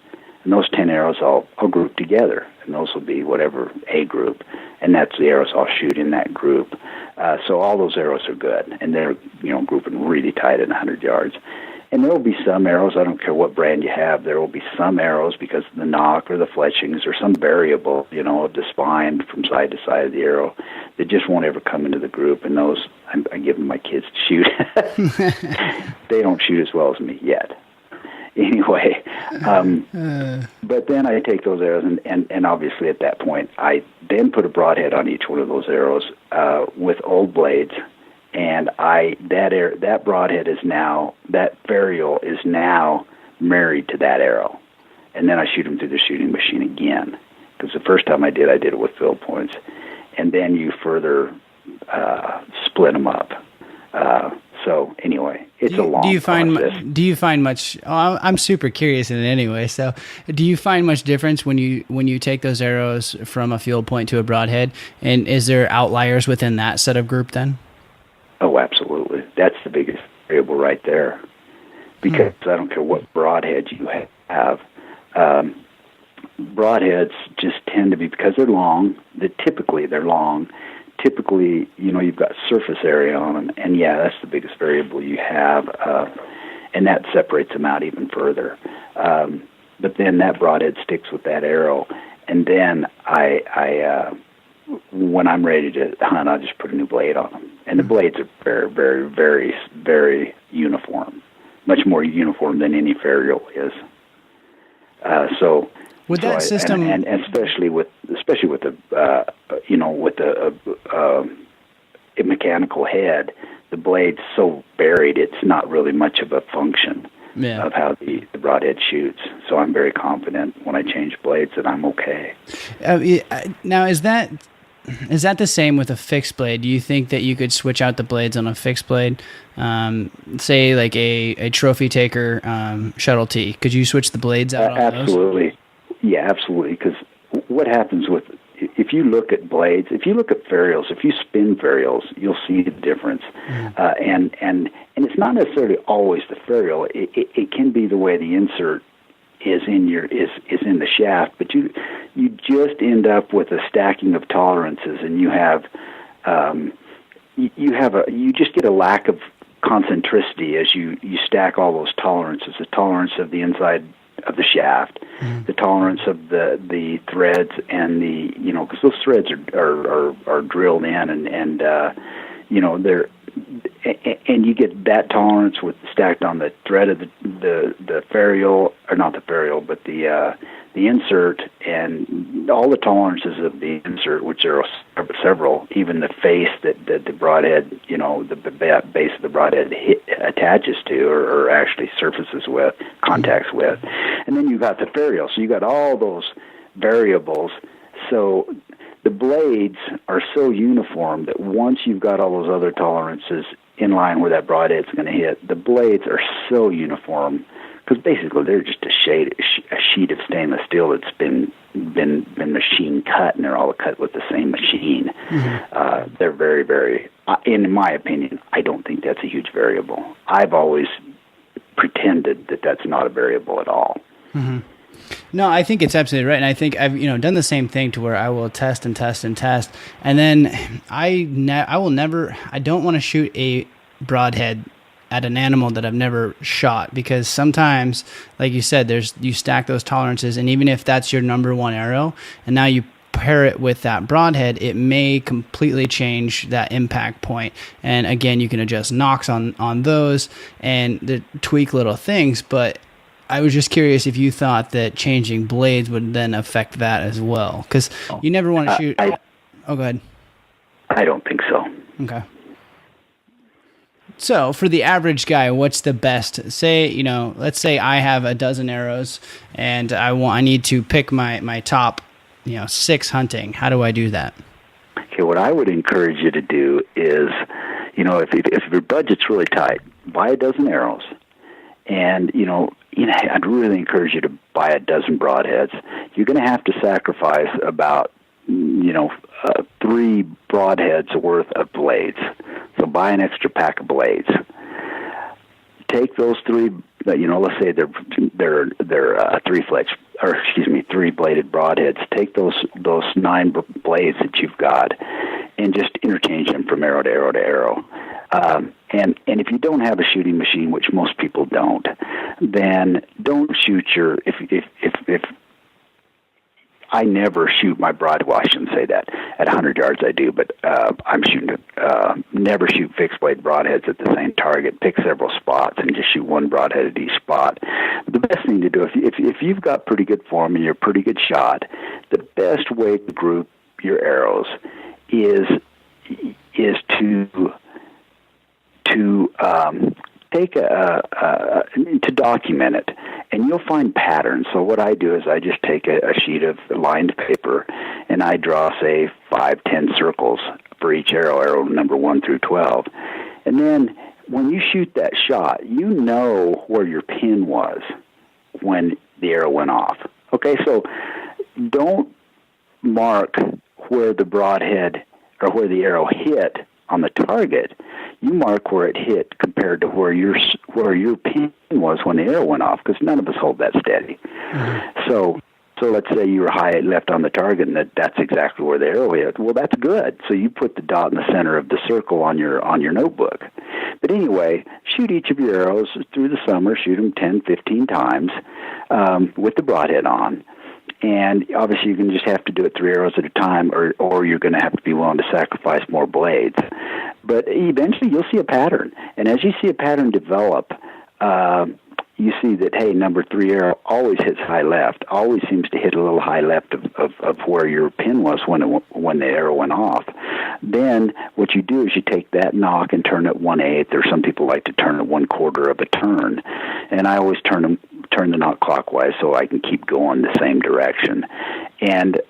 And those 10 arrows I'll group together, and those will be whatever A group, and that's the arrows I'll shoot in that group. So all those arrows are good, and they're grouping really tight at 100 yards. And there will be some arrows, I don't care what brand you have, there will be some arrows because of the nock or the fletchings or some variable, of the spine from side to side of the arrow that just won't ever come into the group. And those, I give them my kids to shoot. They don't shoot as well as me yet. Anyway, but then I take those arrows, and obviously at that point, I then put a broadhead on each one of those arrows with old blades. And that broadhead that varial is now married to that arrow. And then I shoot them through the shooting machine again. Because the first time I did it with fill points. And then you further split them up. So anyway, it's a long process. Do you find much? Oh, I'm super curious in it anyway. So, do you find much difference when you take those arrows from a field point to a broadhead? And is there outliers within that set of group then? Oh, absolutely. That's the biggest variable right there. Because I don't care what broadhead you have. Broadheads just tend to be, because they're long, they're long. Typically, you've got surface area on them, and yeah, that's the biggest variable you have, and that separates them out even further. But then that broadhead sticks with that arrow, and then I when I'm ready to hunt, I'll just put a new blade on them. And the blades are very, very, very, very uniform, much more uniform than any varial is. With that system, and especially with the a mechanical head, the blade's so buried, it's not really much of a function of how the broadhead shoots. So I'm very confident when I change blades that I'm okay. Now, is that the same with a fixed blade? Do you think that you could switch out the blades on a fixed blade? Say like a trophy taker shuttle tee. Could you switch the blades out on absolutely. Those? Yeah, absolutely. Because what happens if you look at blades, if you look at varials, if you spin varials, you'll see the difference. And it's not necessarily always the varial. It can be the way the insert is in the shaft, but you just end up with a stacking of tolerances, and you have you just get a lack of concentricity as you stack all those tolerances, the tolerance of the inside of the shaft, the tolerance of the threads, and because those threads are drilled in, and they're, and you get that tolerance with stacked on the thread of the ferrule, or not the ferrule, but the insert, and all the tolerances of the insert, which are several, even the face that the broadhead, the base of the broadhead attaches to, or actually surfaces with, contacts with. And then you got the ferrule, so you got all those variables. So the blades are so uniform that once you've got all those other tolerances in line where that broadhead's going to hit, the blades are so uniform, because basically they're just a sheet of stainless steel that's been machine cut, and they're all cut with the same machine. They're very, very, in my opinion, I don't think that's a huge variable. I've always pretended that that's not a variable at all. No, I think it's absolutely right, and I think I've done the same thing to where I will test and test and test, and then I don't want to shoot a broadhead at an animal that I've never shot, because sometimes, like you said, you stack those tolerances, and even if that's your number one arrow, and now you pair it with that broadhead, it may completely change that impact point. And again, you can adjust nocks on those and tweak little things, but I was just curious if you thought that changing blades would then affect that as well, because you never want to shoot. Go ahead. I don't think so. Okay. So for the average guy, what's the best? Say, let's say I have a dozen arrows and I need to pick my top, 6 hunting. How do I do that? Okay, what I would encourage you to do is, if your budget's really tight, buy a dozen arrows. And, I'd really encourage you to buy a dozen broadheads. You're going to have to sacrifice about, 3 broadheads worth of blades. So buy an extra pack of blades. Take those 3, let's say they're 3 bladed broadheads. Take those 9 blades that you've got, and just interchange them from arrow to arrow to arrow. And if you don't have a shooting machine, which most people don't, then don't shoot if I never shoot my well, I shouldn't say that. At 100 yards I do, but I'm shooting, never shoot fixed blade broadheads at the same target. Pick several spots and just shoot one broadhead at each spot. The best thing to do, if you've got pretty good form and you're a pretty good shot, the best way to group your arrows is to take to document it, and you'll find patterns. So what I do is I just take a sheet of lined paper, and I draw, say, 5-10 circles for each arrow number 1 through 12. And then when you shoot that shot, you know where your pin was when the arrow went off. Okay, so don't mark where the broadhead or where the arrow hit on the target. You mark where it hit compared to where your pin was when the arrow went off, because none of us hold that steady. So let's say you were high left on the target, and that's exactly where the arrow hit. Well, that's good. So you put the dot in the center of the circle on your notebook. But anyway, shoot each of your arrows through the summer. Shoot them 10, 15 times with the broadhead on. And obviously, you're going to just have to do it 3 arrows at a time, or you're going to have to be willing to sacrifice more blades. But eventually, you'll see a pattern. And as you see a pattern develop, you see that, hey, number 3 arrow always hits high left, always seems to hit a little high left of where your pin was when the arrow went off. Then what you do is you take that nock and turn it 1/8, or some people like to turn it 1/4 of a turn. And I always turn the nock clockwise so I can keep going the same direction, and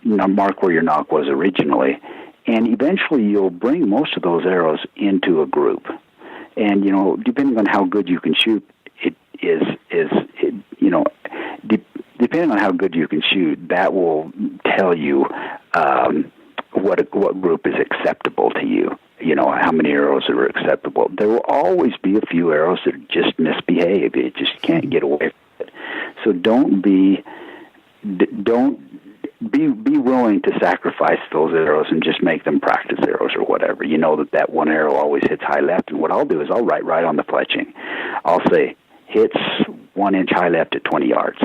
mark where your nock was originally. And eventually you'll bring most of those arrows into a group. And, depending on how good you can shoot, depending on how good you can shoot, that will tell you what group is acceptable to you. How many arrows are acceptable. There will always be a few arrows that just misbehave. You just can't get away from it. So don't be be willing to sacrifice those arrows and just make them practice arrows or whatever. You know that one arrow always hits high left, and what I'll do is I'll write right on the fletching. I'll say hits 1 inch high left at 20 yards.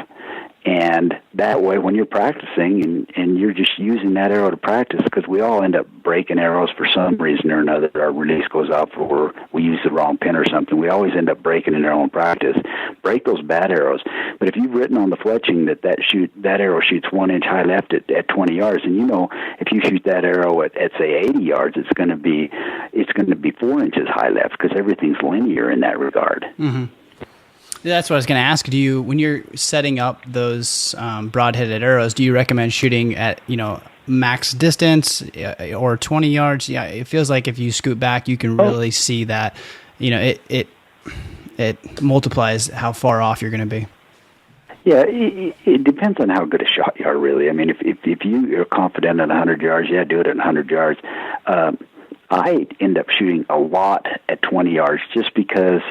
And that way, when you're practicing and you're just using that arrow to practice, because we all end up breaking arrows for some reason or another, our release goes off or we use the wrong pin or something, we always end up breaking an arrow in practice. Break those bad arrows. But if you've written on the fletching that arrow shoots 1 inch high left at 20 yards, and you know if you shoot that arrow at say 80 yards, it's going to be 4 inches high left because everything's linear in that regard. Mm-hmm. That's what I was going to ask. When you're setting up those broadheaded arrows, do you recommend shooting at max distance or 20 yards? Yeah, it feels like if you scoot back, you can really see that. It multiplies how far off you're going to be. Yeah, it depends on how good a shot you are, really. I mean, if you are confident at 100 yards, yeah, do it at 100 yards. I end up shooting a lot at 20 yards just because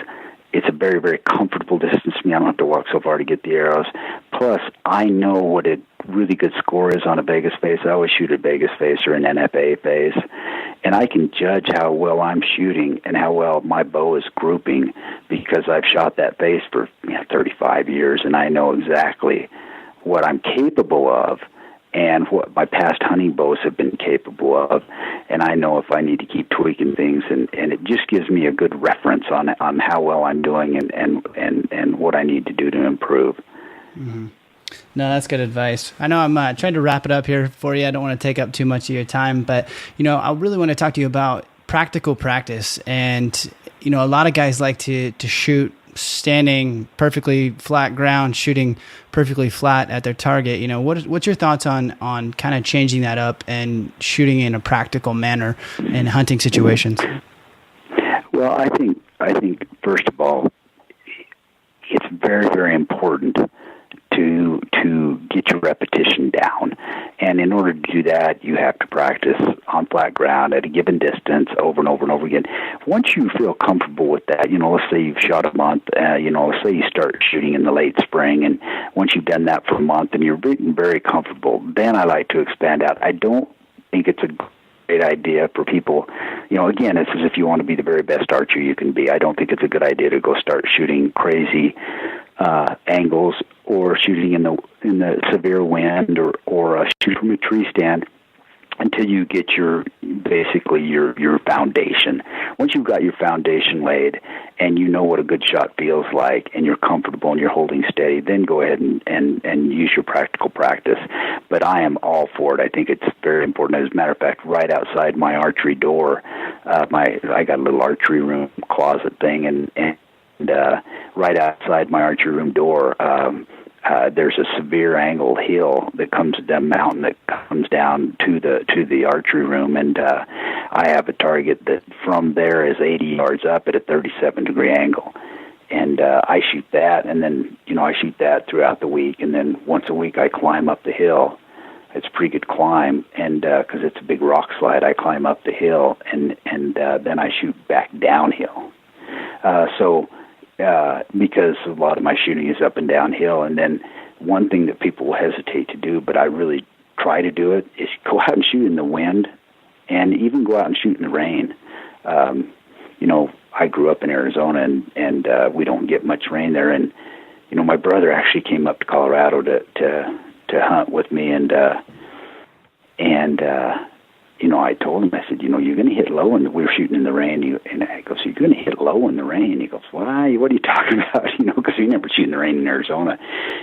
it's a very, very comfortable distance to me. I don't have to walk so far to get the arrows. Plus, I know what a really good score is on a Vegas face. I always shoot a Vegas face or an NFA face. And I can judge how well I'm shooting and how well my bow is grouping because I've shot that face for 35 years, and I know exactly what I'm capable of and what my past hunting bows have been capable of, and I know if I need to keep tweaking things, and it just gives me a good reference on how well I'm doing and what I need to do to improve. Mm-hmm. No, that's good advice. I know I'm trying to wrap it up here for you. I don't want to take up too much of your time, but I really want to talk to you about practical practice. And a lot of guys like to shoot standing perfectly flat ground, shooting perfectly flat at their target. What's your thoughts on kind of changing that up and shooting in a practical manner in hunting situations? Well, I think first of all, it's very, very important to get your repetition down. And in order to do that, you have to practice on flat ground at a given distance over and over and over again. Once you feel comfortable with that, let's say you've shot a month, let's say you start shooting in the late spring, and once you've done that for a month and you're very comfortable, then I like to expand out. I don't think it's a great idea for people, again, it's as if you want to be the very best archer you can be. I don't think it's a good idea to go start shooting crazy angles or shooting in the severe wind or shoot from a tree stand until you get your foundation. Once you've got your foundation laid and you know what a good shot feels like and you're comfortable and you're holding steady, then go ahead and use your practical practice. But I am all for it. I think it's very important. As a matter of fact, right outside my archery door, I got a little archery room closet thing, and right outside my archery room door, there's a severe angled hill that comes down, mountain that comes down to the archery room, and I have a target that from there is 80 yards up at a 37-degree angle, and I shoot that, and then I shoot that throughout the week, and then once a week I climb up the hill. It's a pretty good climb, and because it's a big rock slide, I climb up the hill, and then I shoot back downhill. Because a lot of my shooting is up and downhill. And then one thing that people will hesitate to do, but I really try to do it, is go out and shoot in the wind and even go out and shoot in the rain. I grew up in Arizona, and we don't get much rain there. And, my brother actually came up to Colorado to hunt with me, and I told him, I said, you're going to hit low, and we were shooting in the rain. And I go, so you're going to hit low in the rain? He goes, why? What are you talking about? Because we never shoot in the rain in Arizona.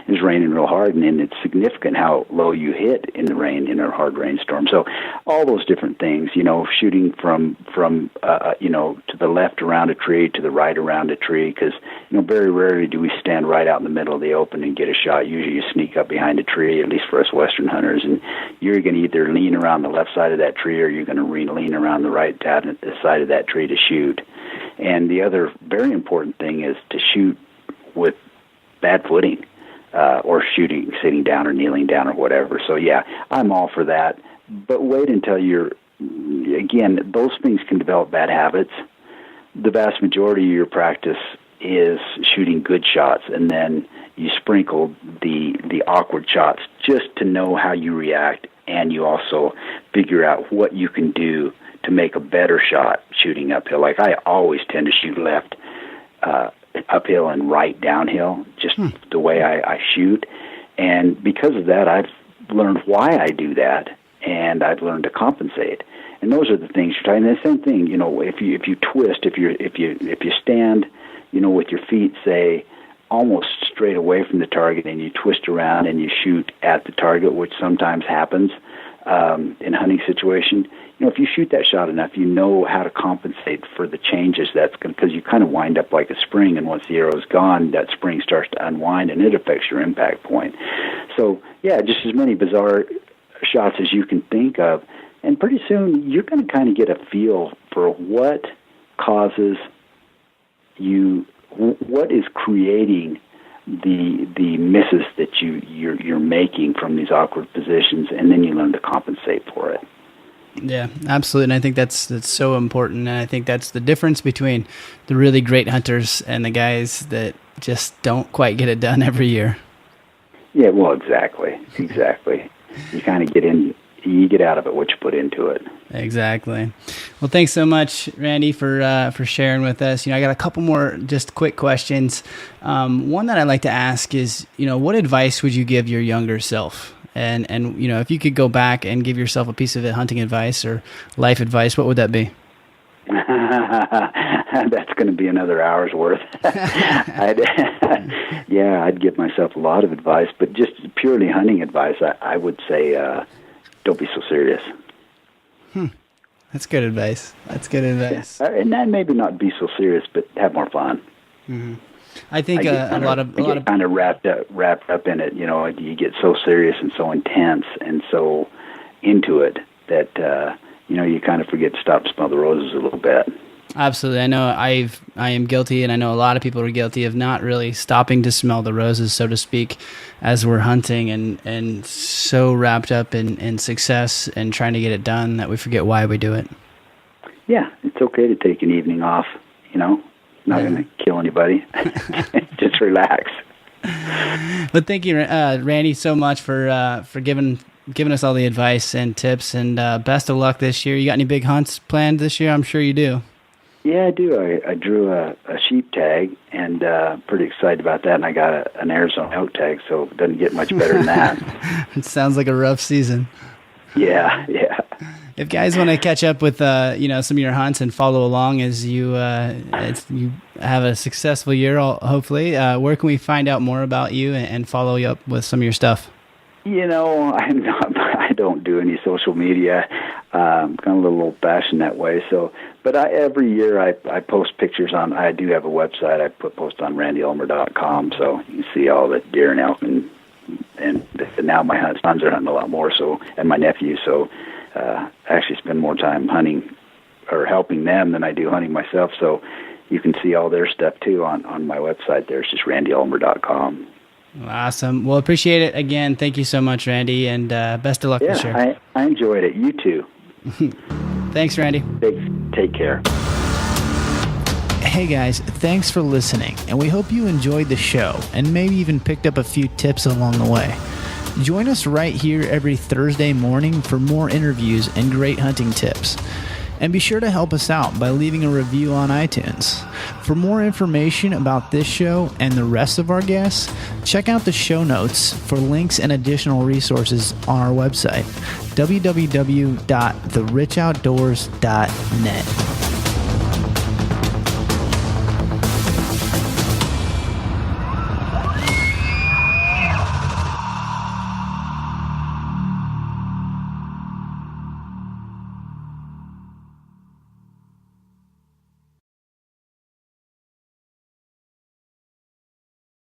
It's raining real hard, and it's significant how low you hit in the rain in a hard rainstorm. So all those different things, shooting from to the left around a tree, to the right around a tree, because, very rarely do we stand right out in the middle of the open and get a shot. Usually you sneak up behind a tree, at least for us Western hunters, and you're going to either lean around the left side of that tree or you're going to lean around the right side of that tree to shoot. And the other very important thing is to shoot with bad footing, or shooting sitting down or kneeling down or whatever. So yeah, I'm all for that. But wait until again, those things can develop bad habits. The vast majority of your practice is shooting good shots, and then you sprinkle the awkward shots just to know how you react, and you also figure out what you can do to make a better shot shooting uphill. Like I always tend to shoot left uphill and right downhill, just the way I shoot. And because of that, I've learned why I do that, and I've learned to compensate. And those are the things you're talking. The same thing, you know, if you twist, if you stand, you know, with your feet, say, almost straight away from the target, and you twist around and you shoot at the target, which sometimes happens in a hunting situation. You know, if you shoot that shot enough, you know how to compensate for the changes that's going, because you kind of wind up like a spring, and once the arrow's gone, that spring starts to unwind, and it affects your impact point. So, yeah, just as many bizarre shots as you can think of, and pretty soon you're going to kind of get a feel for what causes you, what is creating the misses that you're making from these awkward positions, and then you learn to compensate for it. Yeah, absolutely. And I think that's so important. And I think that's the difference between the really great hunters and the guys that just don't quite get it done every year. Yeah, well, exactly. You kind of you get out of it what you put into it. Exactly. Well, thanks so much, Randy, for sharing with us. You know, I got a couple more just quick questions. One that I'd like to ask is, you know, what advice would you give your younger self? And you know, if you could go back and give yourself a piece of hunting advice or life advice, what would that be? That's going to be another hour's worth. I'd give myself a lot of advice, but just purely hunting advice, I would say don't be so serious. That's good advice. Yeah. And then maybe not be so serious, but have more fun. Mm-hmm. I think a lot of kind of wrapped up in it. You know, you get so serious and so intense and so into it that you know, you kind of forget to stop and smell the roses a little bit. Absolutely. I know I am guilty, and I know a lot of people are guilty of not really stopping to smell the roses, so to speak, as we're hunting, and so wrapped up in success and trying to get it done that we forget why we do it. Yeah, it's okay to take an evening off, you know. Not going to kill anybody. Just relax. But thank you, Randy, so much for giving us all the advice and tips, and best of luck this year. You got any big hunts planned this year? I'm sure you do. Yeah, I do. I drew a sheep tag, and pretty excited about that. And I got an Arizona elk tag, so it doesn't get much better than that. It sounds like a rough season. Yeah. If guys want to catch up with you know, some of your hunts and follow along as you you have a successful year, hopefully, where can we find out more about you and follow you up with some of your stuff? You know, I don't do any social media. Kind of a little old-fashioned that way. So, but every year I post pictures on. I do have a website. I post on randyulmer.com, so you can see all the deer and elk, and now my sons are hunting a lot more. So, and my nephew. So, I actually spend more time hunting or helping them than I do hunting myself. So, you can see all their stuff too on my website. There, it's just randyulmer.com. Awesome. Well, appreciate it again. Thank you so much, Randy, and best of luck this year. Yeah, I enjoyed it. You too. Thanks, Randy. Take care. Hey guys, thanks for listening, and we hope you enjoyed the show and maybe even picked up a few tips along the way. Join us right here every Thursday morning for more interviews and great hunting tips. And be sure to help us out by leaving a review on iTunes. For more information about this show and the rest of our guests, check out the show notes for links and additional resources on our website, www.therichoutdoors.net.